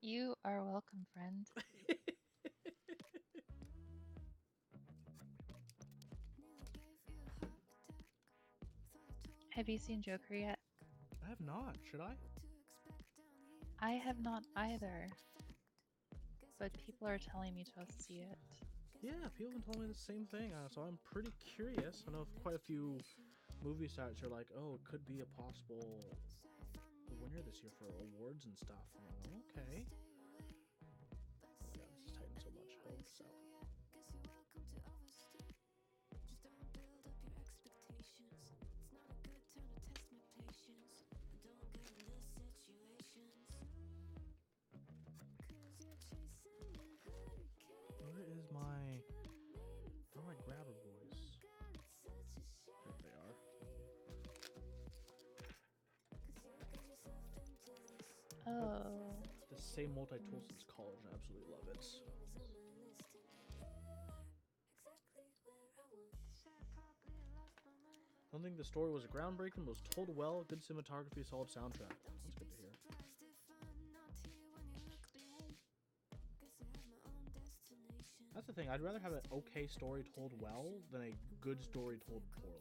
You are welcome, friend. Have you seen Joker yet? I have not. Should I? I have not either. But people are telling me to see it. Yeah, people have been telling me the same thing, so I'm pretty curious. I know quite a few movie sites are like, oh, it could be a possible winner this year for awards and stuff. I'm like, okay. Oh my god, this is tightened so much. Hold this out. Where is my... How do I grab her voice? There they are. Oh. The same multi-tool since college. I absolutely love it. don't think the story was groundbreaking, but was told well, good cinematography, solid soundtrack. That's good to hear. That's the thing, I'd rather have an okay story told well than a good story told poorly.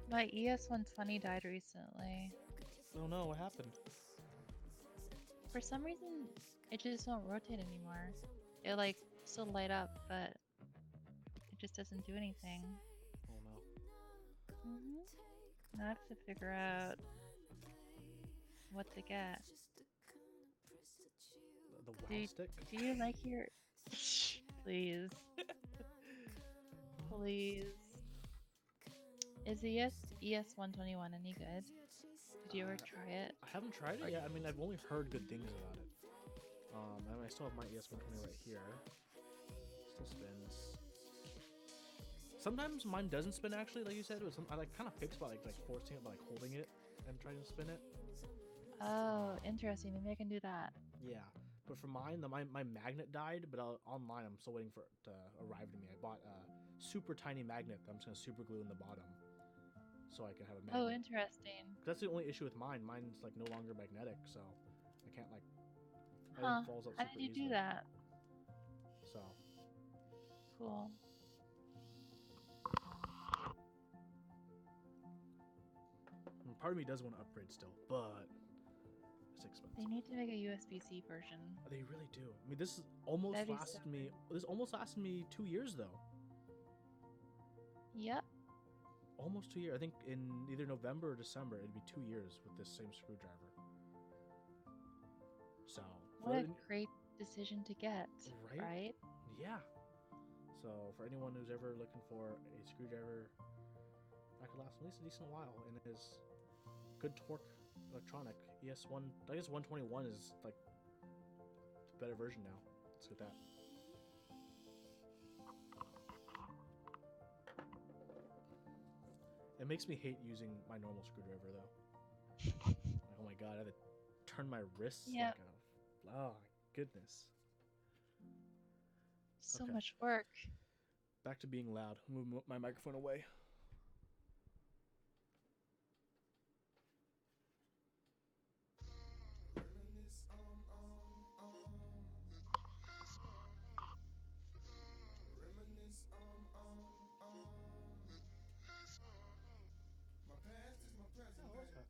My ES120 died recently. Oh no, what happened? For some reason, it just won't rotate anymore. It like still light up, but it just doesn't do anything. Oh no. I have to figure out what to get. The wow stick? Do you like your... Please. Please. Is the ES121 any good? Did you ever try it? I haven't tried it yet. I mean, I've only heard good things about it. And I still have my ES120 right here. Still spins. Sometimes mine doesn't spin actually, like you said. I like kind of fix by like forcing it by like holding it and trying to spin it. Oh, interesting. Maybe I can do that. Yeah, but for mine, my magnet died. But online, I'm still waiting for it to arrive to me. I bought a super tiny magnet that I'm just gonna super glue in the bottom, so I can have a magnet. Oh, interesting. That's the only issue with mine. Mine's like no longer magnetic, so I can't like. Everything falls out super How did you easily. do that? So. Cool. Part of me does want to upgrade still, but it's expensive. They need to make a USB-C version. They really do. I mean, this almost lasted me. This almost lasted me 2 years though. Yep. Almost 2 years. I think in either November or December, it'd be 2 years with this same screwdriver. So. What a great decision to get, right? Yeah. So for anyone who's ever looking for a screwdriver that could last at least a decent while and is good torque electronic, ES1, I guess 121 is like the better version now. Let's get that. It makes me hate using my normal screwdriver though. Like, oh my god, I had to turn my wrists like a... Oh my goodness. So much work. Back to being loud. Move my microphone away. My past is my present. Oh, what's that?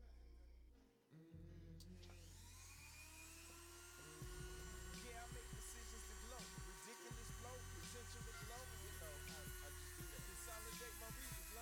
Yeah, I make decisions to glow. Ridiculous flow, potential to glow. You know, I just do that. Consolidate my reasons.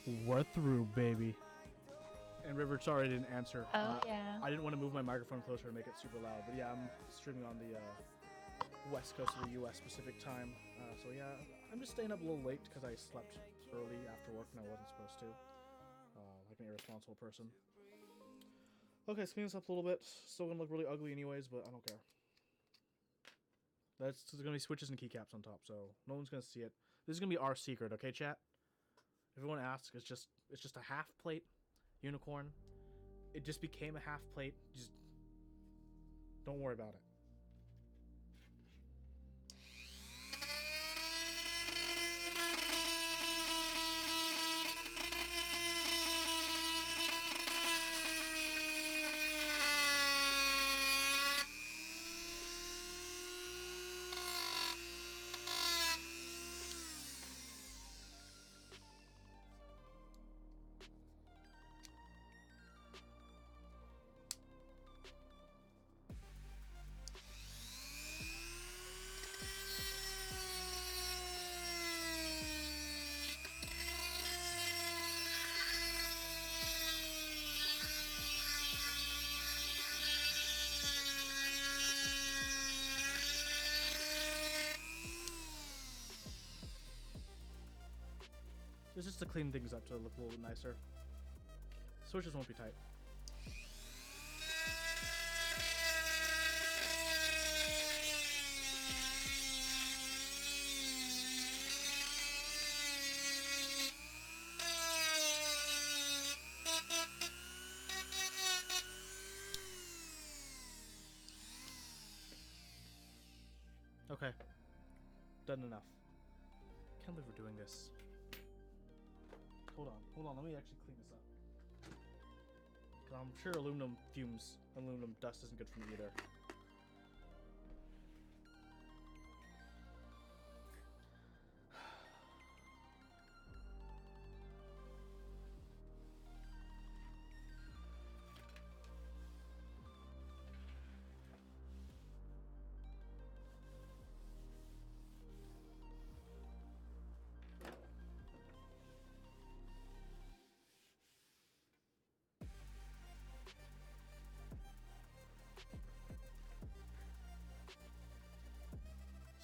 We're through, baby. And River, sorry I didn't answer. Oh yeah. I didn't want to move my microphone closer and make it super loud, but yeah, I'm streaming on the west coast of the U.S. Pacific time. So yeah, I'm just staying up a little late because I slept early after work and I wasn't supposed to. Like an irresponsible person. Okay, speeding this up a little bit. Still gonna look really ugly anyways, but I don't care. There's gonna be switches and keycaps on top, so no one's gonna see it. This is gonna be our secret, okay, chat? If everyone asks, it's just a half plate Unikorn. It just became a half plate. Just don't worry about it. It's just to clean things up to look a little bit nicer. Switches won't be tight. Okay. Done enough. Can't believe we're doing this. Hold on, let me actually clean this up. 'Cause I'm sure aluminum dust isn't good for me either.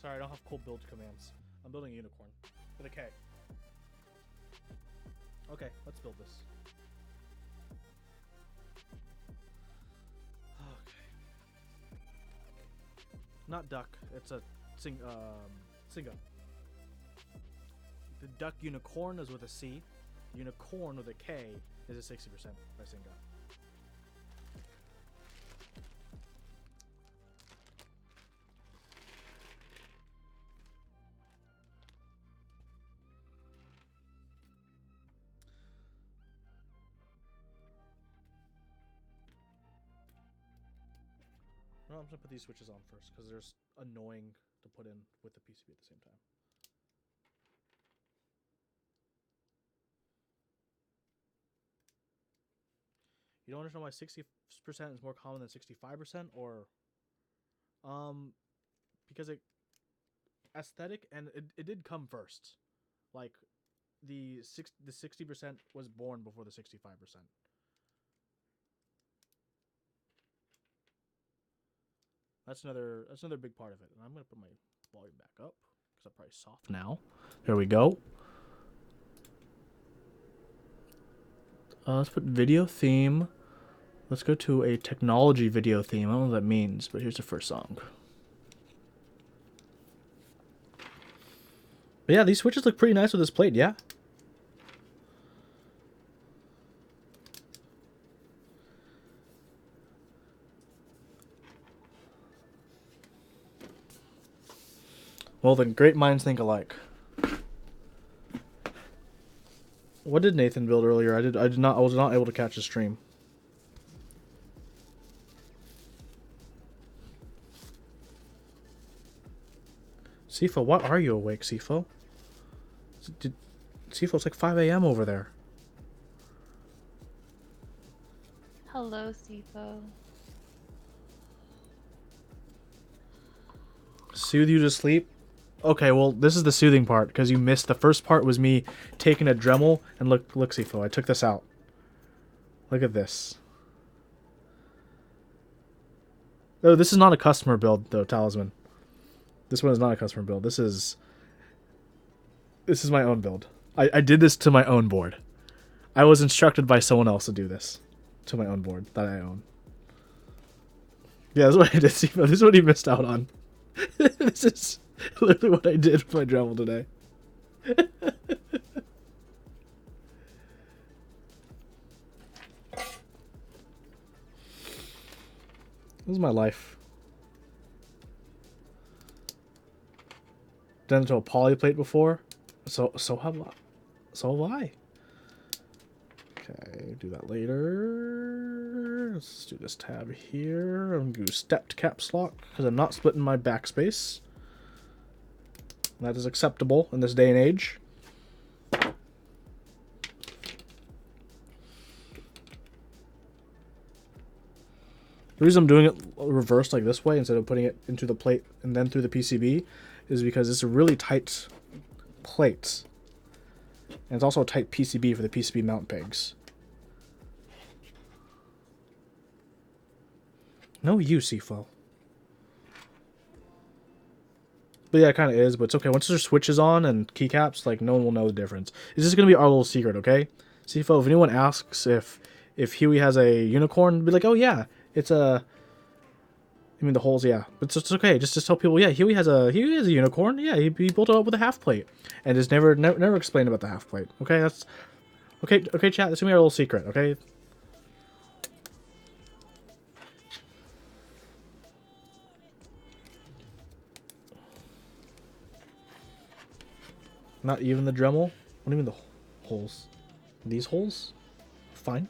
Sorry, I don't have cool build commands. I'm building a unicorn with a K. Okay, let's build this. Okay. Not duck. It's a Singa. The duck unicorn is with a C. Unicorn with a K is a 60% by Singa. No, I'm just gonna put these switches on first because they're annoying to put in with the PCB at the same time. You don't understand why 60% is more common than 65%, or because aesthetic and it did come first. Like the 60% was born before the 65%. That's another big part of it. And I'm gonna put my volume back up because I'm probably soft now. There we go. Let's put video theme. Let's go to a technology video theme. I don't know what that means, but here's the first song. But yeah, these switches look pretty nice with this plate, yeah? Well then, great minds think alike. What did Nathan build earlier? I was not able to catch the stream. Sifo, why are you awake, Sifo? Sifo, it's like 5 a.m. over there. Hello, Sifo. Soothe you to sleep? Okay, well, this is the soothing part because you missed the first part. Was me taking a Dremel and look, Sifo. I took this out. Look at this. Oh, this is not a customer build though, Talisman. This one is not a customer build. This is my own build. I did this to my own board. I was instructed by someone else to do this to my own board that I own. Yeah, that's what I did, Sifo. This is what he missed out on. This is literally what I did with my Dremel today. This is my life. Done it to a poly plate before, so have I. Okay, do that later. Let's do this tab here. I'm gonna do stepped caps lock because I'm not splitting my backspace. That is acceptable in this day and age. The reason I'm doing it reversed like this way instead of putting it into the plate and then through the PCB is because it's a really tight plate. And it's also a tight PCB for the PCB mount pegs. No use, Sifo. But yeah, it kind of is, but it's okay. Once there's switches on and keycaps, like, no one will know the difference. It's just going to be our little secret, okay? Sifo, if anyone asks if Huey has a unicorn, be like, oh yeah, it's a... I mean, the holes, yeah. But it's okay. Just tell people, yeah, Huey has a unicorn. Yeah, he built it up with a half plate. And just never explain about the half plate. Okay, that's... Okay, chat, that's going to be our little secret, okay? Not even the Dremel? What do you mean the holes? These holes? Fine.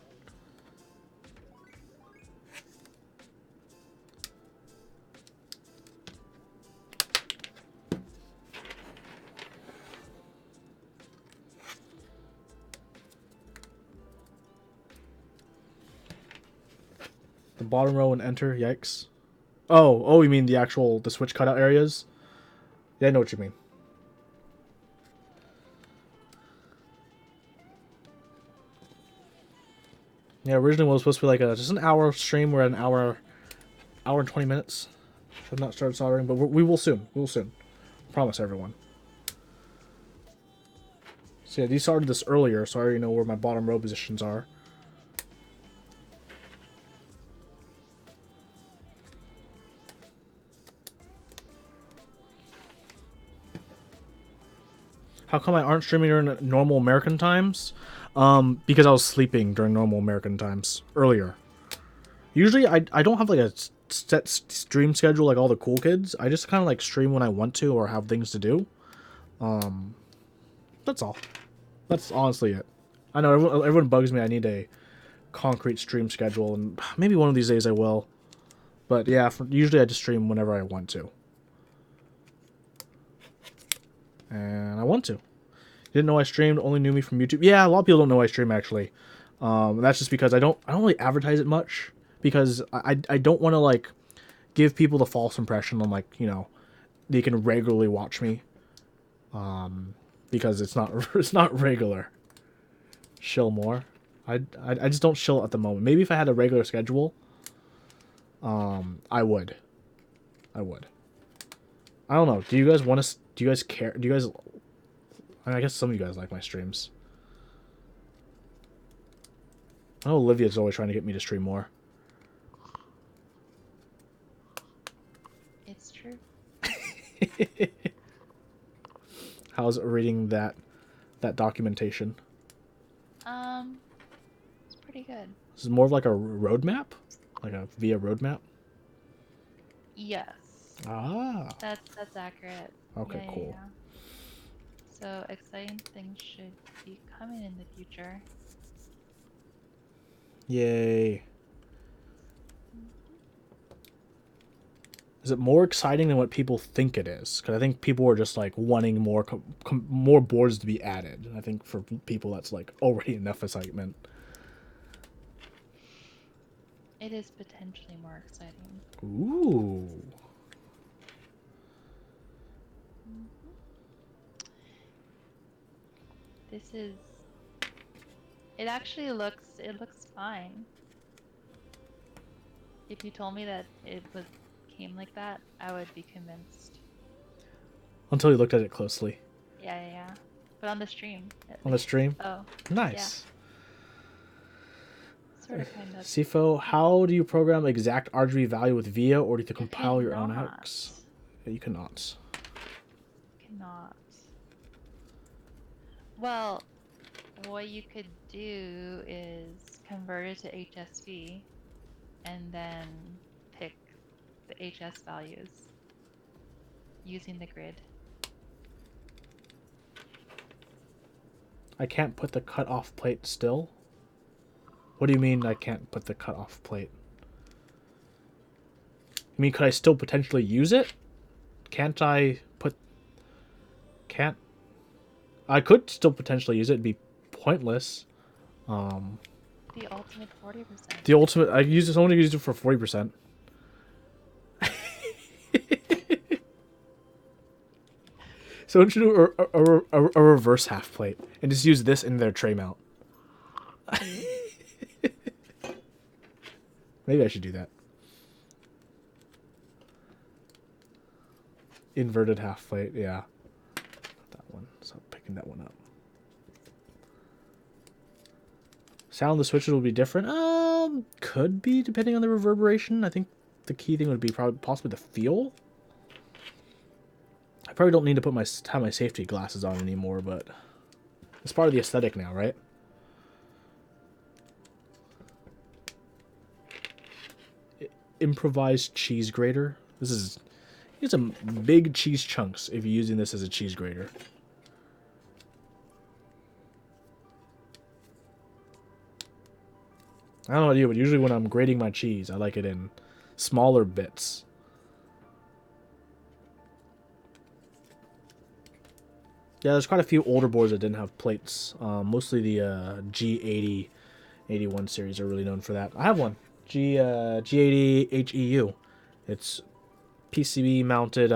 The bottom row and enter, yikes. Oh, you mean the switch cutout areas? Yeah, I know what you mean. Yeah, originally it was supposed to be like just an hour stream. We're at an hour and 20 minutes. I've not started soldering, but we will soon. We will soon. Promise everyone. So yeah, these started this earlier, so I already know where my bottom row positions are. How come I aren't streaming during normal American times? Because I was sleeping during normal American times earlier. Usually I don't have like a set stream schedule like all the cool kids. I just kind of like stream when I want to or have things to do. That's all. That's honestly it. I know everyone bugs me. I need a concrete stream schedule, and maybe one of these days I will. But yeah, usually I just stream whenever I want to. And I want to. Didn't know I streamed, only knew me from YouTube. Yeah, a lot of people don't know I stream actually. That's just because I don't really advertise it much because I don't want to like give people the false impression on like, you know, they can regularly watch me. Because it's not regular. Shill more. I just don't shill at the moment. Maybe if I had a regular schedule, I would. I don't know. Do you guys want to? Do you guys care? Do you guys? I guess some of you guys like my streams. I know Olivia's always trying to get me to stream more. It's true. How's reading that documentation? It's pretty good. This is more of like a roadmap, like a via roadmap. Yes. Ah. That's accurate. Okay, Yeah, cool. yeah. So exciting things should be coming in the future. Yay. Is it more exciting than what people think it is? Because I think people are just like wanting more more boards to be added. I think for people that's like already enough excitement. It is potentially more exciting. Ooh. Mhm. This is. It actually looks. It looks fine. If you told me that it was came like that, I would be convinced. Until you looked at it closely. Yeah, yeah, yeah. But on the stream. On the stream? Oh. Nice. Sort of, kind of. CFO, how do you program exact RGB value with VIA, or do you have to You compile your own cannot. hex? Yeah, you cannot. Cannot. Well, what you could do is convert it to HSV and then pick the HS values using the grid. I can't put the cutoff plate still? What do you mean I can't put the cutoff plate? You mean could I still potentially use it? Can't I put... Can't... I could still potentially use it. It'd be pointless. The ultimate 40%. The ultimate... I use it, only use it for 40%. So don't you do a reverse half plate and just use this in their tray mount? Maybe I should do that. Inverted half plate, yeah. That one. So picking that one up. Sound of the switches will be different. Could be depending on the reverberation. I think the key thing would be probably possibly the feel. I probably don't need to put have my safety glasses on anymore, but it's part of the aesthetic now, right? Improvised cheese grater. This is... You get some big cheese chunks if you're using this as a cheese grater. I don't know about you, but usually when I'm grating my cheese, I like it in smaller bits. Yeah, there's quite a few older boards that didn't have plates. Mostly the G80, 81 series are really known for that. I have one. G80 HEU. It's PCB mounted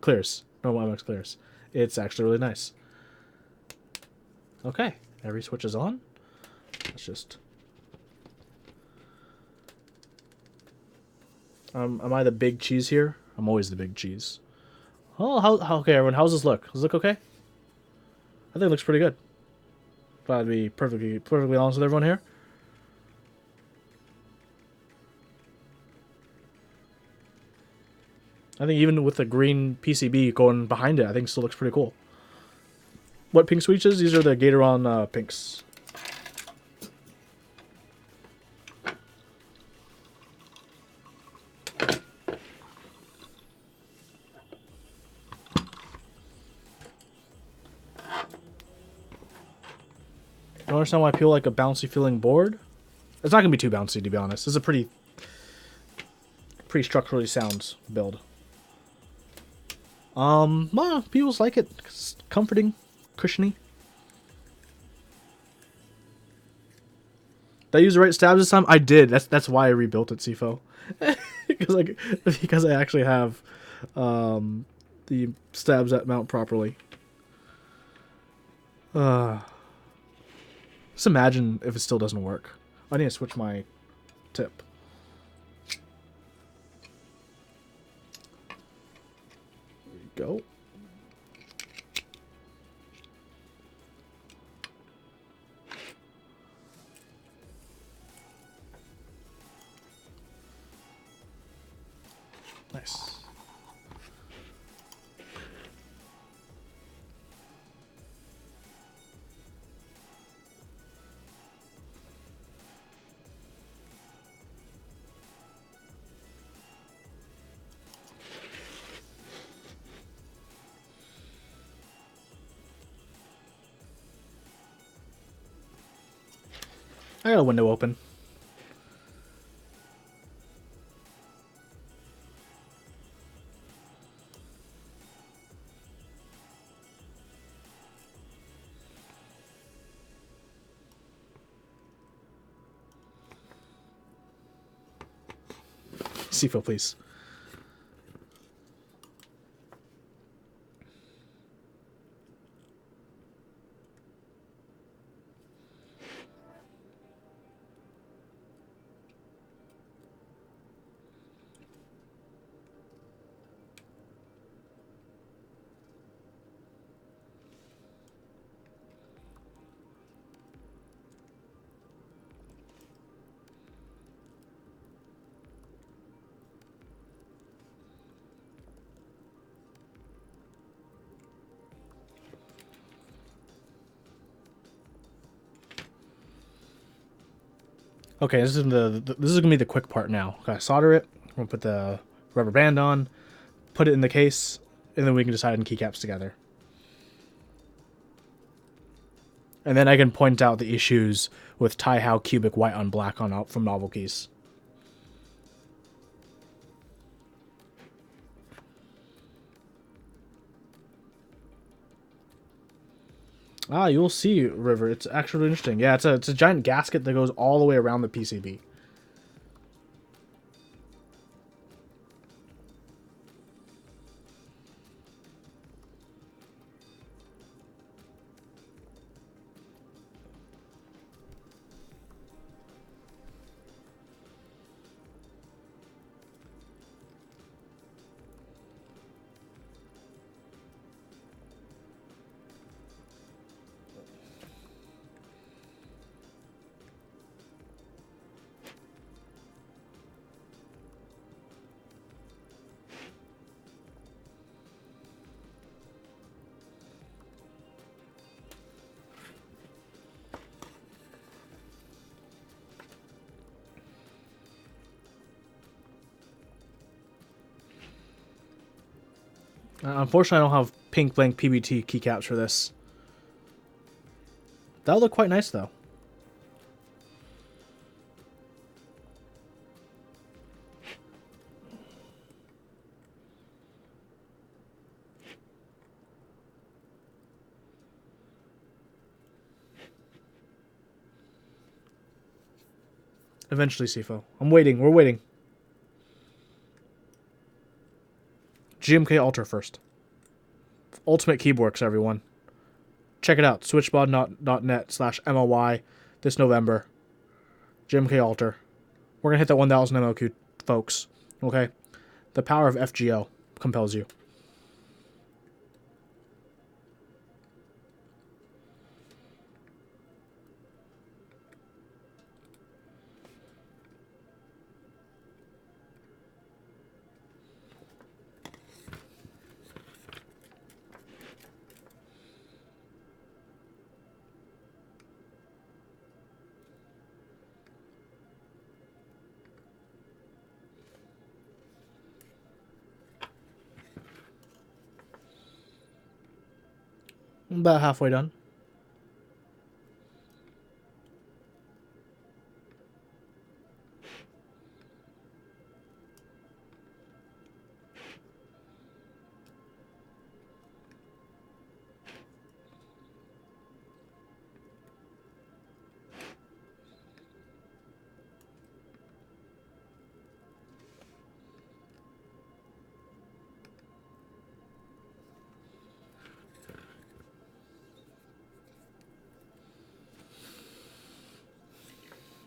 clears. Normal MX clears. It's actually really nice. Okay, every switch is on. Let's just... am I the big cheese here? I'm always the big cheese. Oh, okay, everyone, how's this look? Does this look okay? I think it looks pretty good. If I'd be perfectly honest with everyone here. I think even with the green PCB going behind it, I think it still looks pretty cool. What pink switches? These are the Gatoron pinks. I don't understand why I feel like a bouncy feeling board. It's not gonna be too bouncy, to be honest. This is a pretty structurally sound build. Well, people like it. It's comforting, cushiony. Did I use the right stabs this time? I did. That's why I rebuilt it, Sifo. because I actually have the stabs that mount properly. Just imagine if it still doesn't work. I need to switch my tip. There we go. Nice. I got a window open. Sifo, please. Okay, this is gonna be the quick part now. Okay, solder it. I'm gonna put the rubber band on, put it in the case, and then we can decide on keycaps together. And then I can point out the issues with tie-how cubic white on black on from novel keys. Ah, you'll see, River. It's actually interesting. Yeah, it's a giant gasket that goes all the way around the PCB. Unfortunately, I don't have pink blank PBT keycaps for this. That'll look quite nice, though. Eventually, Sifo. I'm waiting. We're waiting. GMK Alter first. Ultimate Keyboards, everyone. Check it out. Switchbod.net/MLY this November. GMK Alter. We're going to hit that 1,000 MLQ, folks. Okay? The power of FGO compels you. I'm about halfway done.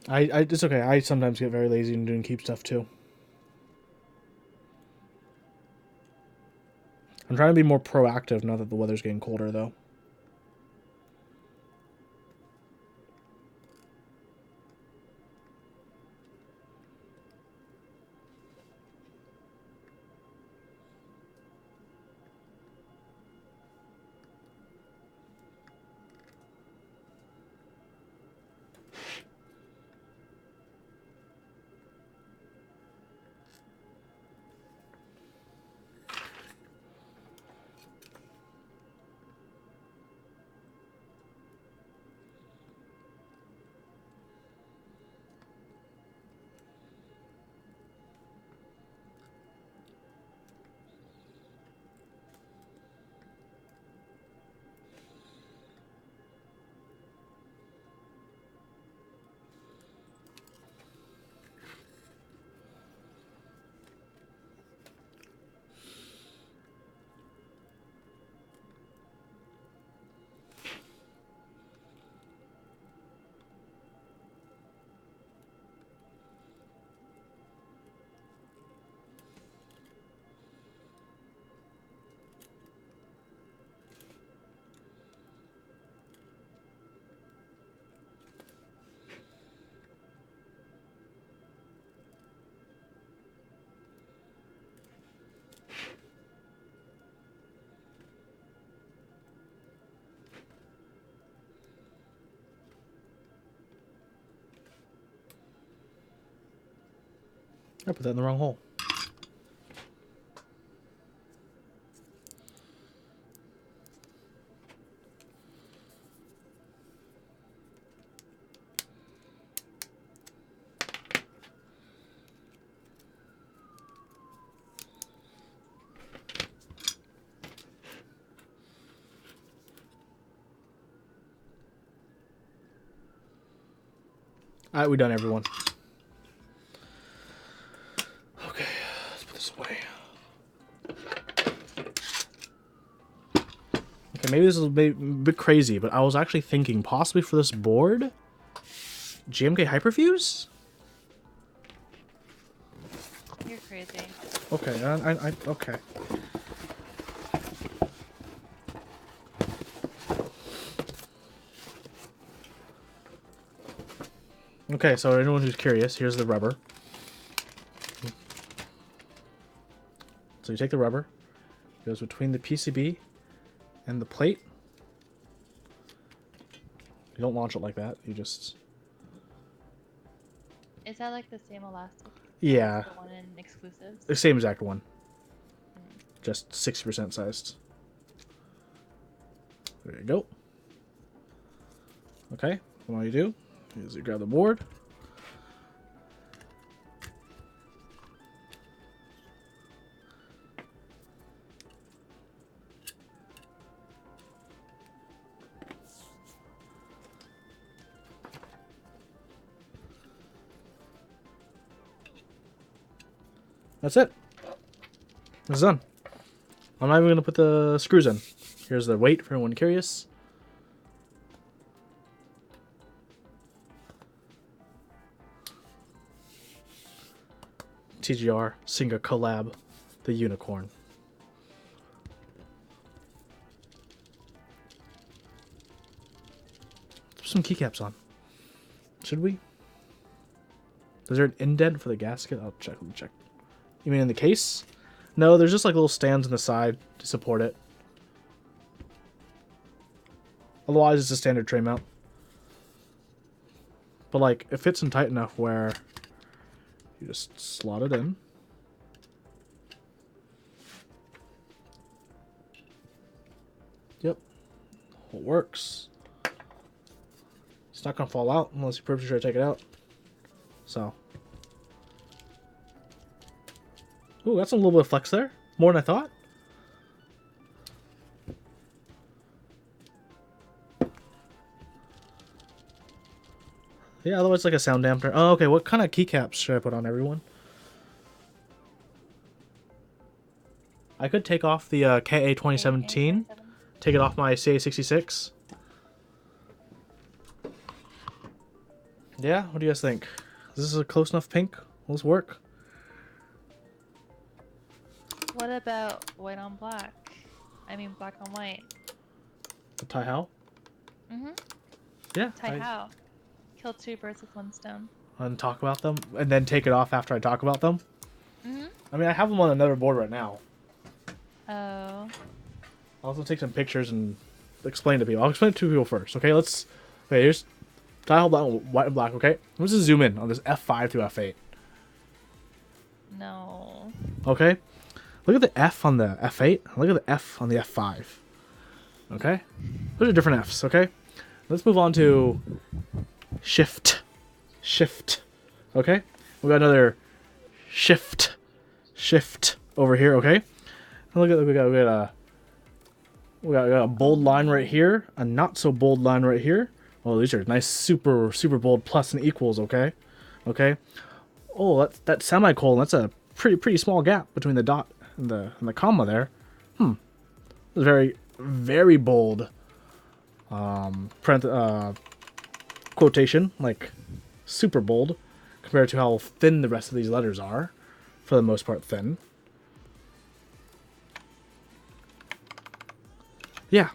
It's okay. I sometimes get very lazy in doing keep stuff too. I'm trying to be more proactive now that the weather's getting colder, though. I put that in the wrong hole. Alright, we're done, everyone. Okay, let's put this away. Okay, maybe this is a bit crazy, but I was actually thinking possibly for this board, GMK Hyperfuse? You're crazy. Okay, okay. Okay, so anyone who's curious, here's the rubber. So you take the rubber, it goes between the PCB and the plate. You don't launch it like that, you just... Is that like the same elastic? Yeah. The one in exclusives? The same exact one. Just 60% sized. There you go. Okay, what you do is you grab the board. That's it. It's done. I'm not even going to put the screws in. Here's the weight for anyone curious. TGR, Singer collab, the Unikorn. Let's put some keycaps on. Should we? Is there an indent for the gasket? I'll check. Let me check. You mean in the case? No, there's just like little stands on the side to support it. Otherwise, it's a standard tray mount. But like, it fits in tight enough where you just slot it in. Yep. It works. It's not gonna fall out unless you purposely try to take it out. So. Ooh, that's a little bit of flex there. More than I thought. Yeah, otherwise it's like a sound dampener. Oh, okay. What kind of keycaps should I put on, everyone? I could take off the KA 2017. Take it off my CA66. Yeah, what do you guys think? Is this a close enough pink? Will this work? What about white on black? I mean black on white. The tie how? Mm-hmm. Yeah. Tie how? Kill two birds with one stone. And talk about them, and then take it off after I talk about them. Mm-hmm. I mean, I have them on another board right now. Oh. I'll also take some pictures and explain to people. I'll explain it to people first, okay? Okay, here's tile black, white and black, okay? Let's just zoom in on this F5 through F8. No. Okay? Look at the F on the F8. Look at the F on the F5. Okay? Those are different Fs, okay? Let's move on to shift. Shift. Okay? We got another shift. Shift over here, okay? And look at we got a bold line right here, a not so bold line right here. Oh, these are nice super bold plus and equals, okay? Okay? Oh, that semicolon, that's a pretty small gap between the dot and the comma there. Very bold quotation, like super bold compared to how thin the rest of these letters are. For the most part, thin. Yeah,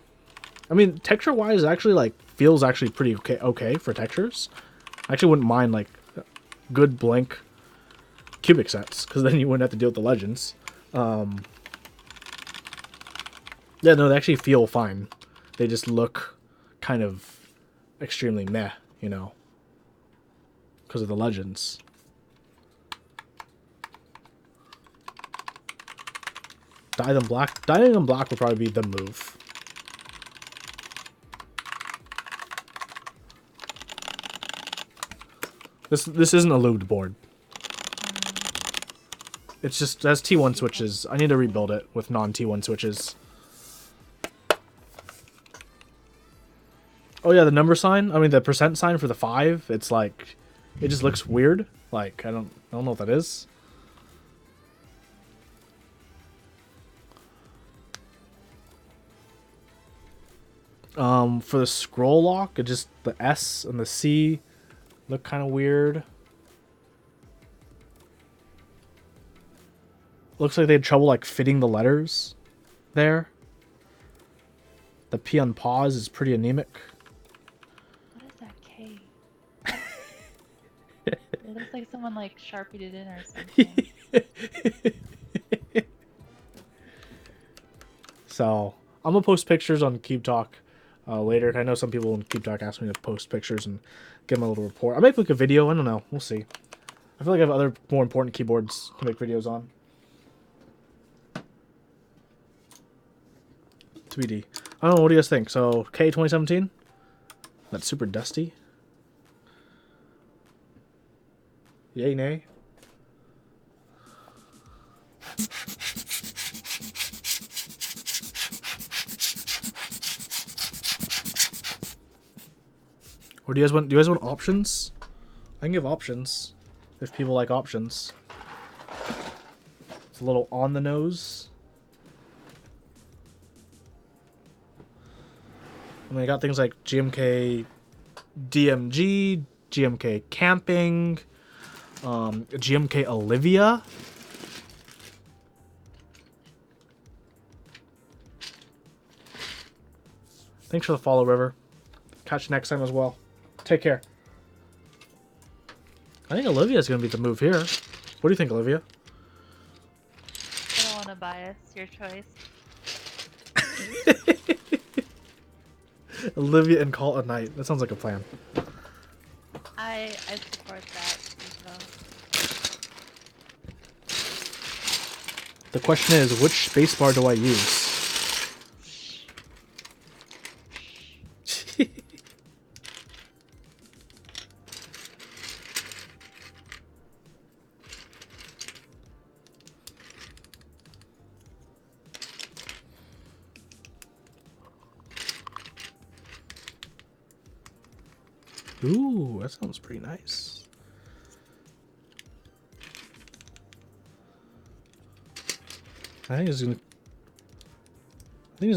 I mean, texture wise, actually like feels actually pretty okay for textures. I actually wouldn't mind like good blank cubic sets, because then you wouldn't have to deal with the legends. Yeah, no, they actually feel fine. They just look kind of extremely meh, you know, because of the legends. Dye them black. Dyeing them black would probably be the move. This isn't a lubed board. It's just, it has T1 switches. I need to rebuild it with non-T1 switches. Oh yeah, the number sign. I mean, the percent sign for the 5. It's like, it just looks weird. Like I don't know what that is. For the scroll lock, it just the S and the C look kind of weird. Looks like they had trouble like fitting the letters there. The P on pause is pretty anemic. What is that K? It looks like someone like sharpied it in or something. So I'm gonna post pictures on Cube Talk later. I know some people in Cube Talk asked me to post pictures and give them a little report. I might make a video. I don't know. We'll see. I feel like I have other more important keyboards to make videos on. TBD. I don't know. What do you guys think? So K 2017. That's super dusty. Yay, nay. Or do you guys want options? I can give options if people like options. It's a little on the nose. I mean, I got things like GMK DMG, GMK Camping, GMK Olivia. Thanks for the follow, River. Catch you next time as well. Take care. I think Olivia's going to be the move here. What do you think, Olivia? I don't want to bias your choice. Olivia and call it a night. That sounds like a plan. I support that. The question is, which spacebar do I use? Ooh, that sounds pretty nice. I think it's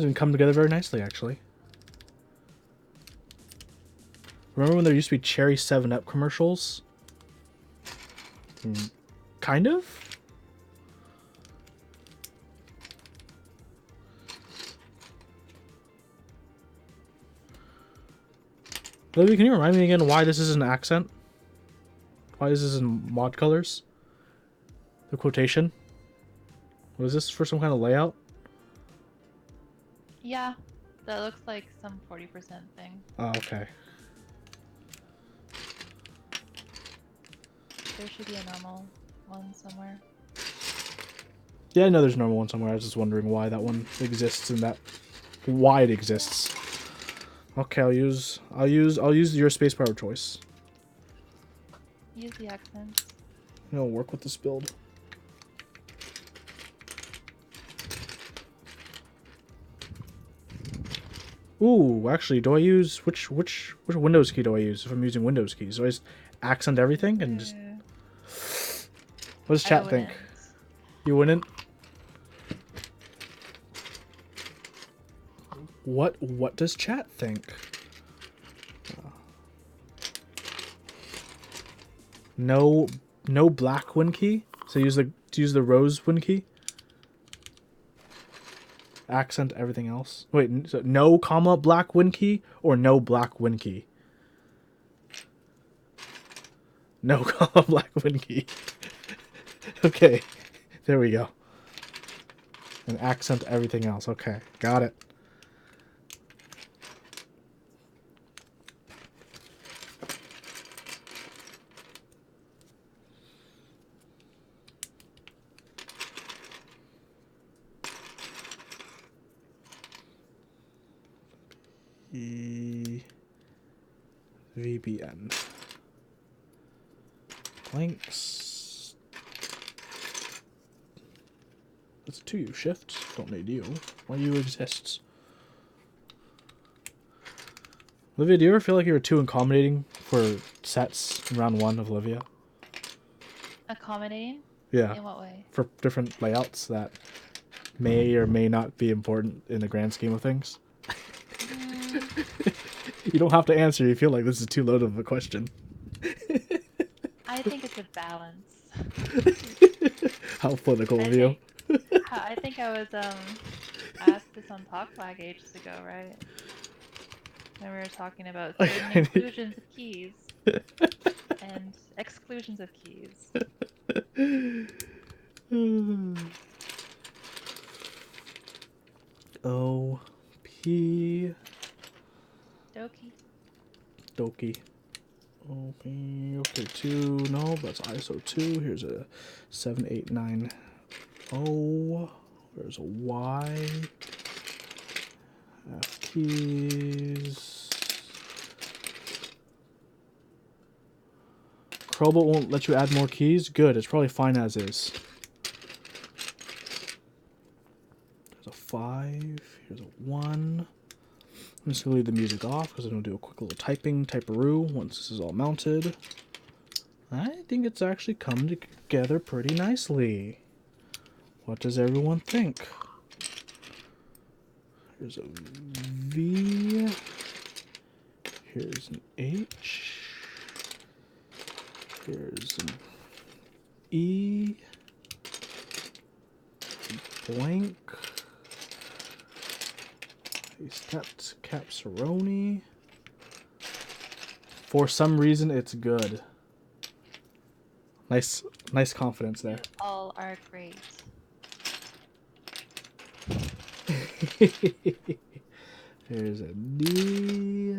gonna come together very nicely, actually. Remember when there used to be Cherry 7-Up commercials? Kind of? Olivia, can you remind me again why this is an accent? Why this is in mod colors? The quotation? Was this for some kind of layout? Yeah, that looks like some 40% thing. Oh, okay. There should be a normal one somewhere. Yeah, I know there's a normal one somewhere. I was just wondering why that one exists and that why it exists. Okay, I'll use your spacebar of choice. Use the accents. It'll work with this build. Ooh, actually, do I use which Windows key do I use if I'm using Windows keys? Do I just accent everything and just what does chat think? You wouldn't? What does chat think? No black win key. So use the rose win key. Accent everything else. Wait, so no comma black win key or no black win key? No comma black win key. Okay, there we go. And accent everything else. Okay, got it. VBN. Blanks. That's 2U shift. Don't need you. Why you exist? Olivia, do you ever feel like you were too accommodating for sets in round 1 of Olivia? Accommodating? Yeah. In what way? For different layouts that may or may not be important in the grand scheme of things? You don't have to answer if you feel like this is too loaded of a question. I think it's a balance. How political of you. I think I was asked this on Talk Flag ages ago, right? When we were talking about certain inclusions of keys and exclusions of keys. O-P... Doki. Doki. Okay, 2. No, that's ISO 2. Here's a 7890. There's a Y. F keys. Crowbot won't let you add more keys? Good, it's probably fine as is. There's a 5. Here's a 1. I'm just going to leave the music off because I'm going to do a quick little typeroo once this is all mounted. I think it's actually come together pretty nicely. What does everyone think? Here's a V. Here's an H. Here's an E. Blank. Stepped Capsaroni. For some reason, it's good. Nice confidence there. All are great. There's a D.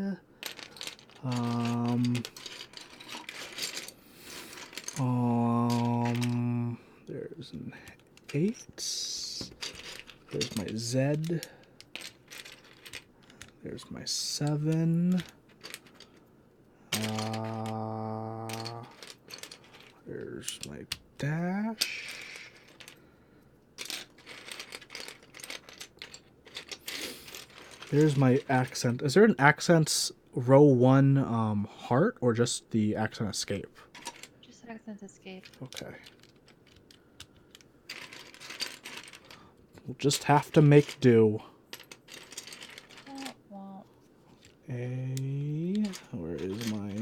There's an 8. There's my Z. There's my 7. There's my dash. There's my accent. Is there an accents row 1 heart or just the accent escape? Just accent escape. Okay. We'll just have to make do. A. Where is my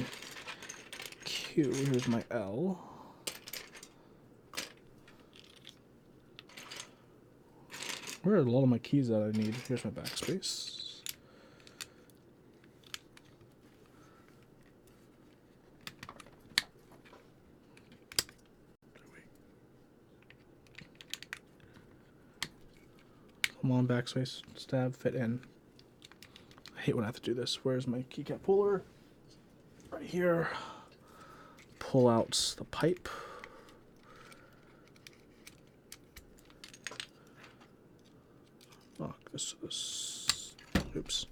Q? Here's my L. Where are a lot of my keys that I need? Here's my backspace. Come on, backspace. Stab, fit in. I hate when I have to do this. Where's my keycap puller? Right here. Pull out the pipe. Lock this. Oops.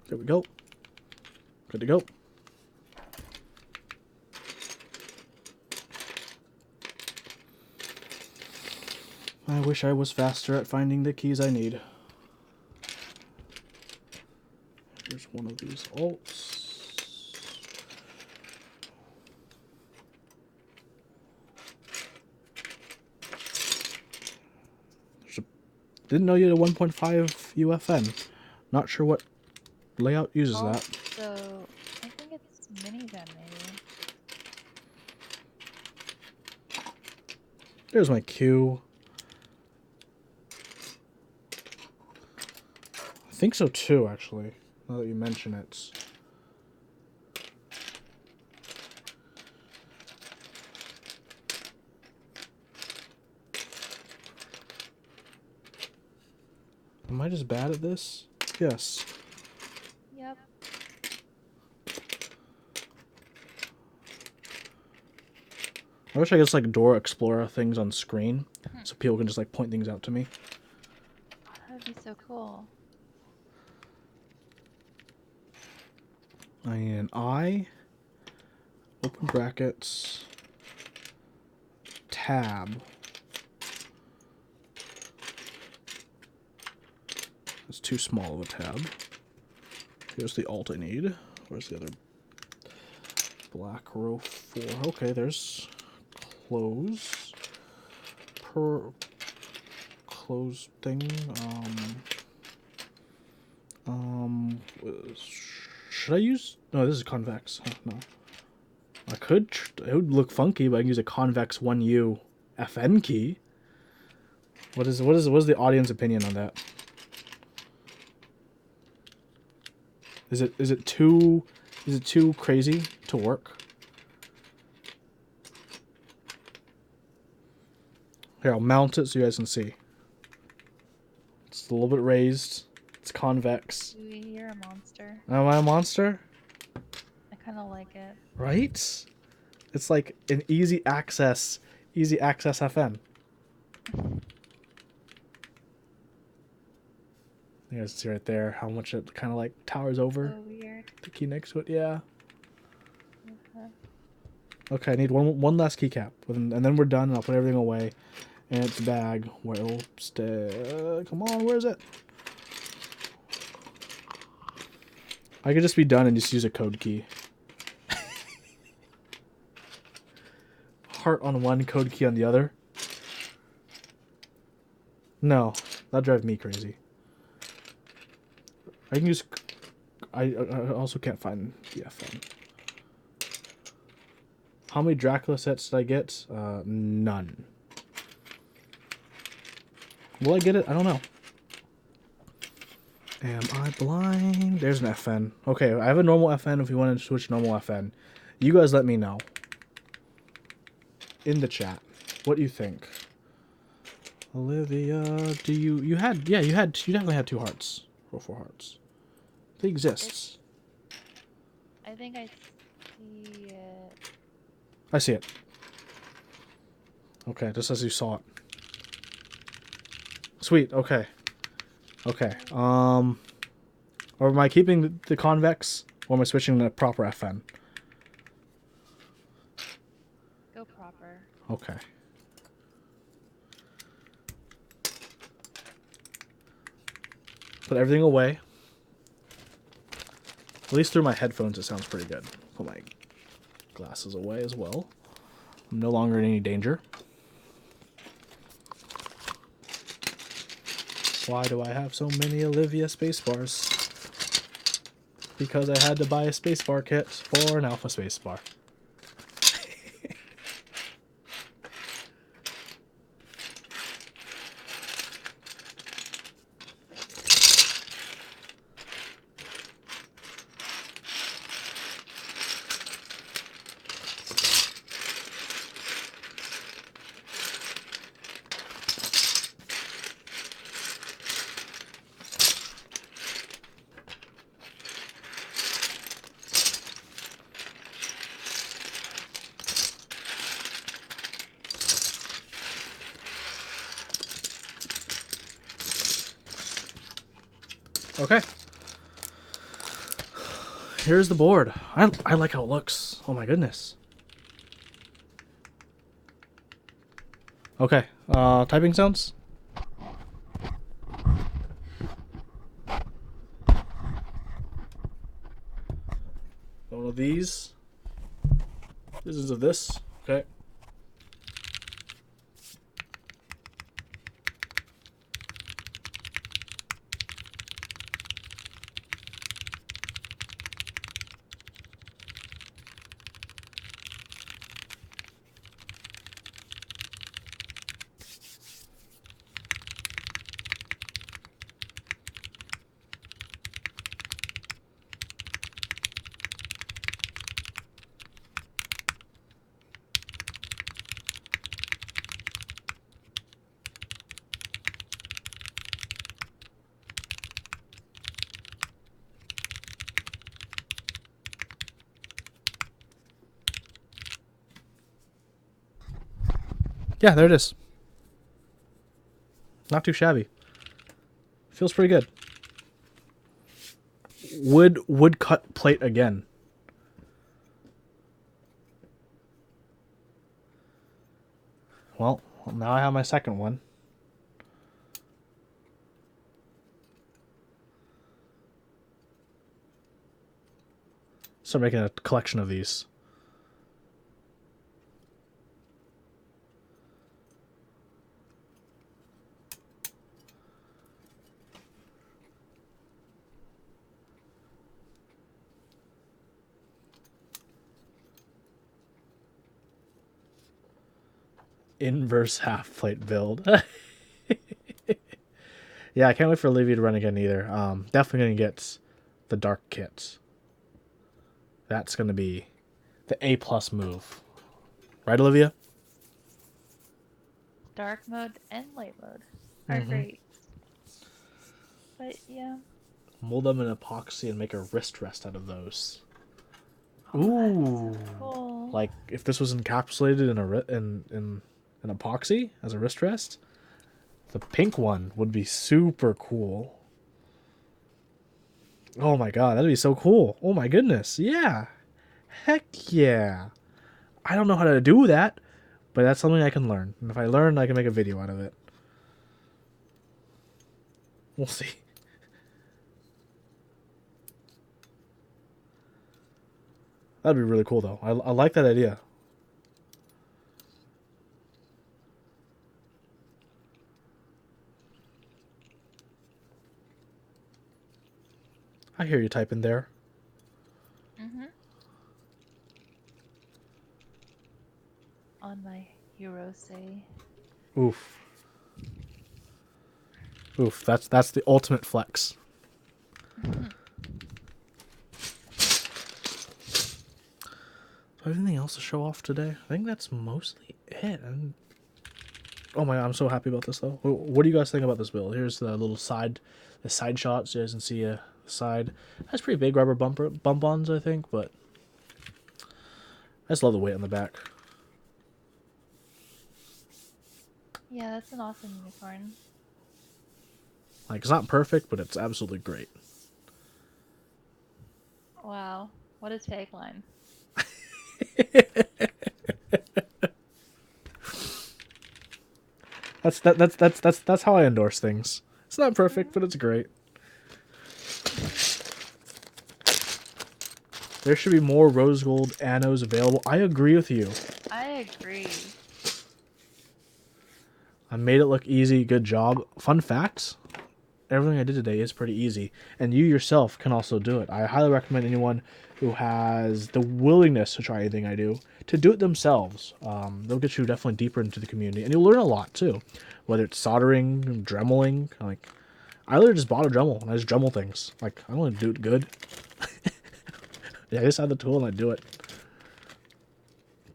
There we go. Good to go. I wish I was faster at finding the keys I need. Here's one of these alts. Didn't know you had a 1.5 UFN. Not sure what layout uses that. So I think it's minigun maybe. There's my Q. I think so too, actually, now that you mention it. Am I just bad at this? Yes. Yep. I wish I could just like Dora Explorer things on screen, Hmm. so people can just like point things out to me. That would be so cool. I need an I, open brackets, tab. It's too small of a tab. Here's the alt I need. Where's the other? Black row 4. Okay, there's close. Close thing. Should I use? No, this is convex. Huh, no, I could. It would look funky, but I can use a convex 1U FN key. What is the audience opinion on that? Is it too crazy to work? Here, I'll mount it so you guys can see. It's a little bit raised. It's convex. Do we hear a monster? Am I a monster? I kind of like it. Right? It's like an easy access FN. You guys see right there how much it kind of like towers over So weird. the key next to it. Yeah. Okay. Okay, I need one last keycap, and then we're done. And I'll put everything away in its bag where it'll stay. Come on, where is it? I could just be done and just use a code key. Heart on one, code key on the other. No, that drives me crazy. I can use. I also can't find the FN. How many Dracula sets did I get? None. Will I get it? I don't know. Am I blind? There's an FN. Okay, I have a normal FN if you want to switch normal FN. You guys let me know. In the chat. What do you think? Olivia, do you definitely had 2 hearts. Or 4 hearts. It exists. I think I see it. I see it. Okay, just as you saw it. Sweet, okay. Okay, or am I keeping the convex, or am I switching to the proper FN? Go proper. Okay. Put everything away. At least through my headphones it sounds pretty good. Put my glasses away as well. I'm no longer in any danger. Why do I have so many Olivia spacebars? Because I had to buy a spacebar kit for an alpha spacebar. Okay. Here's the board. I like how it looks. Oh my goodness. Okay. Typing sounds? One of these. This is of this. Okay. Yeah, there it is. Not too shabby. Feels pretty good. Would cut plate again. Well, now I have my second one. Start making a collection of these. Inverse half plate build. Yeah, I can't wait for Olivia to run again either. Definitely gonna get the dark kits. That's gonna be the A+ move, right, Olivia? Dark mode and light mode are great. But yeah. Mold them in epoxy and make a wrist rest out of those. Oh, that's so cool. Like if this was encapsulated in epoxy as a wrist rest, the pink one would be super cool. Oh my god, that'd be so cool. Oh my goodness, yeah. Heck yeah. I don't know how to do that, but that's something I can learn. And if I learn, I can make a video out of it. We'll see. That'd be really cool, though. I like that idea. I hear you typing there. On my hero say. Oof. Oof, that's the ultimate flex. Anything else to show off today? I think that's mostly it. Oh my god, I'm so happy about this though. What do you guys think about this build? Here's the little side shot, so you guys can see a side. That's pretty big rubber bump-ons, I think, but I just love the weight on the back. Yeah, that's an awesome unicorn. Like, it's not perfect, but it's absolutely great. Wow, what a tagline. That's how I endorse things. It's not perfect, but it's great. There should be more rose gold anodes available. I agree with you. I agree. I made it look easy. Good job. Fun fact, everything I did today is pretty easy. And you yourself can also do it. I highly recommend anyone who has the willingness to try anything I do to do it themselves. They'll get you definitely deeper into the community. And you'll learn a lot too. Whether it's soldering, dremeling. Like, I literally just bought a Dremel and I just Dremel things. Like, I don't want to do it good. Yeah, I just have the tool and I do it.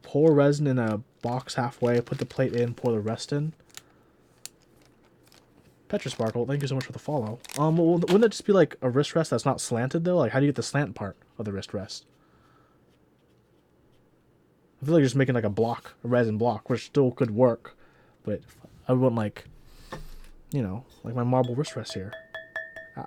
Pour resin in a box halfway. Put the plate in. Pour the rest in. Petra Sparkle, thank you so much for the follow. Wouldn't that just be like a wrist rest that's not slanted though? Like, how do you get the slant part of the wrist rest? I feel like you're just making like a resin block, which still could work, but I would want like, you know, like my marble wrist rest here. Ah.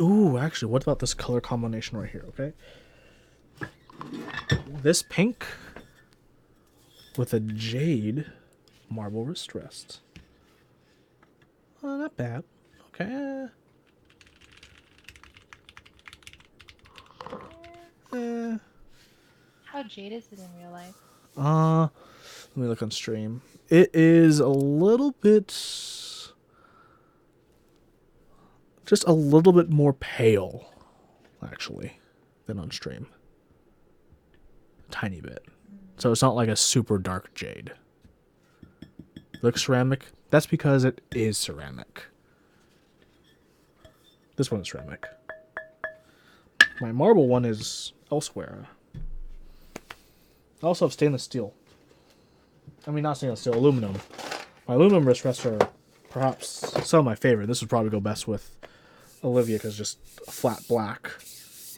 Ooh, actually, what about this color combination right here, okay? This pink with a jade marble wrist rest. Oh, not bad. Okay. How jade is it in real life? Let me look on stream. It is a little bit, just a little bit more pale, actually, than on stream. A tiny bit. So it's not like a super dark jade. Looks ceramic. That's because it is ceramic. This one is ceramic. My marble one is elsewhere. I also have stainless steel. I mean, not stainless steel, aluminum. My aluminum wrist rests are perhaps some of my favorite. This would probably go best with Olivia because just a flat black.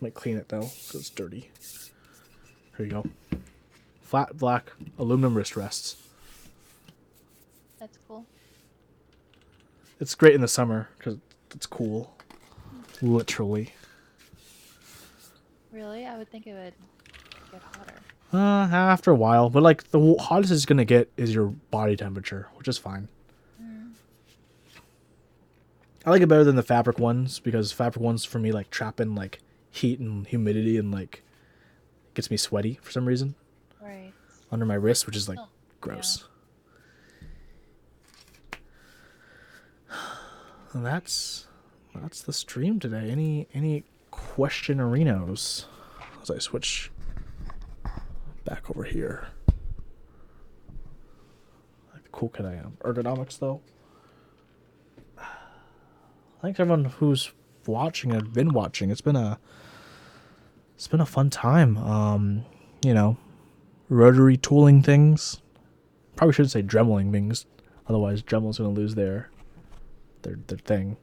Might clean it though because it's dirty. Here you go. Flat black aluminum wrist rests. That's cool. It's great in the summer because it's cool. Literally. Really? I would think it would get hotter. After a while, but like the hottest it's gonna get is your body temperature, which is fine. I like it better than the fabric ones because fabric ones for me like trap in like heat and humidity and like gets me sweaty for some reason Right. under my wrist, which is like Oh, gross. And that's the stream today. Any questionerinos as I switch back over here. Like the cool kid I am. Ergonomics though. Thanks everyone who's watching and been watching. It's been a fun time. You know, rotary tooling things. Probably shouldn't say dremeling things, otherwise Dremel's gonna lose their thing.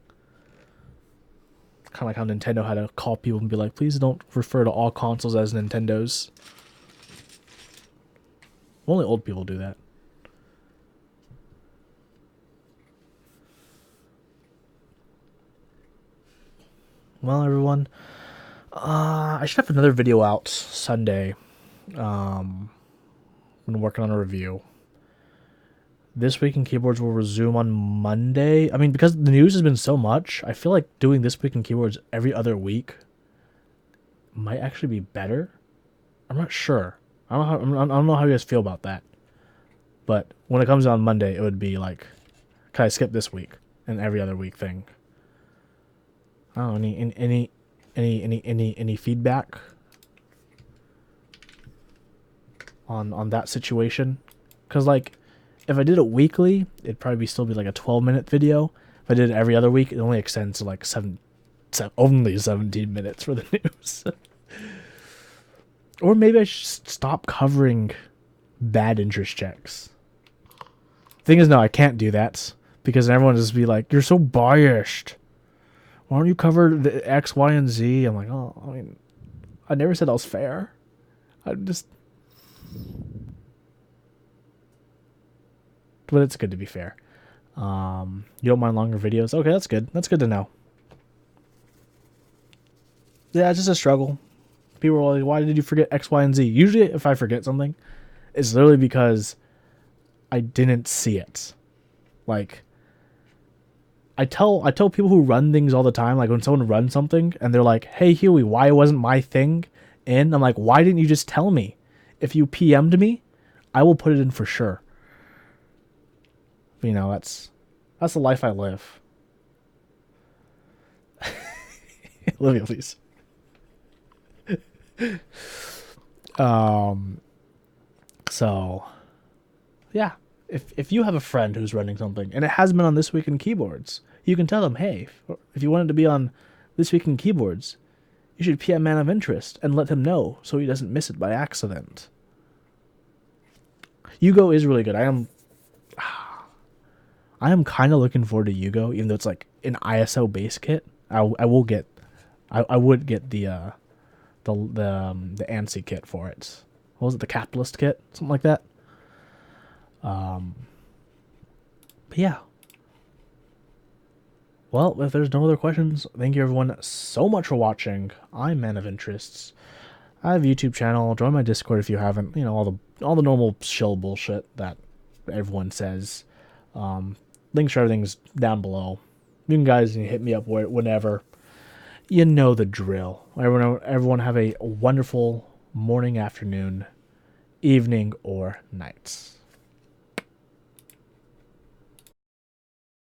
Kind of like how Nintendo had to call people and be like, please don't refer to all consoles as Nintendos. Only old people do that. Well, everyone, I should have another video out Sunday. Been working on a review. This Week in Keyboards will resume on Monday. I mean, because the news has been so much, I feel like doing This Week in Keyboards every other week might actually be better. I'm not sure. I don't know how you guys feel about that. But when it comes on Monday, it would be like, can I skip this week and every other week thing? I don't know, any feedback on that situation? Because like, if I did it weekly, it'd probably still be like a 12-minute video. If I did it every other week, it only extends to like only 17 minutes for the news. Or maybe I should stop covering bad interest checks. Thing is, no, I can't do that because everyone will just be like, "You're so biased. Why don't you cover the X, Y, and Z?" I'm like, oh, I mean, I never said I was fair. I'm just... But it's good to be fair. You don't mind longer videos? Okay, that's good. That's good to know. Yeah, it's just a struggle. People are like, why did you forget X, Y, and Z? Usually if I forget something, it's literally because I didn't see it. Like, I tell people who run things all the time, like when someone runs something and they're like, hey Huey, why wasn't my thing in? I'm like, why didn't you just tell me? If you PM'd me, I will put it in for sure. You know, that's the life I live. Olivia, please. So yeah, if you have a friend who's running something and it has been on This Week in Keyboards, you can tell them, hey, if you wanted to be on This Week in Keyboards, you should PM Man of Interest and let him know so he doesn't miss it by accident. Yugo is really good. I am kind of looking forward to Yugo, even though it's like an ISO base kit. I would get the ANSI kit for it. What was it? The Capitalist kit? Something like that. But yeah. Well, if there's no other questions, thank you everyone so much for watching. I'm Man of Interests. I have a YouTube channel. Join my Discord if you haven't. You know, all the normal shill bullshit that everyone says. Links for everything's down below. You can guys hit me up whenever. You know the drill. Everyone have a wonderful morning, afternoon, evening, or night.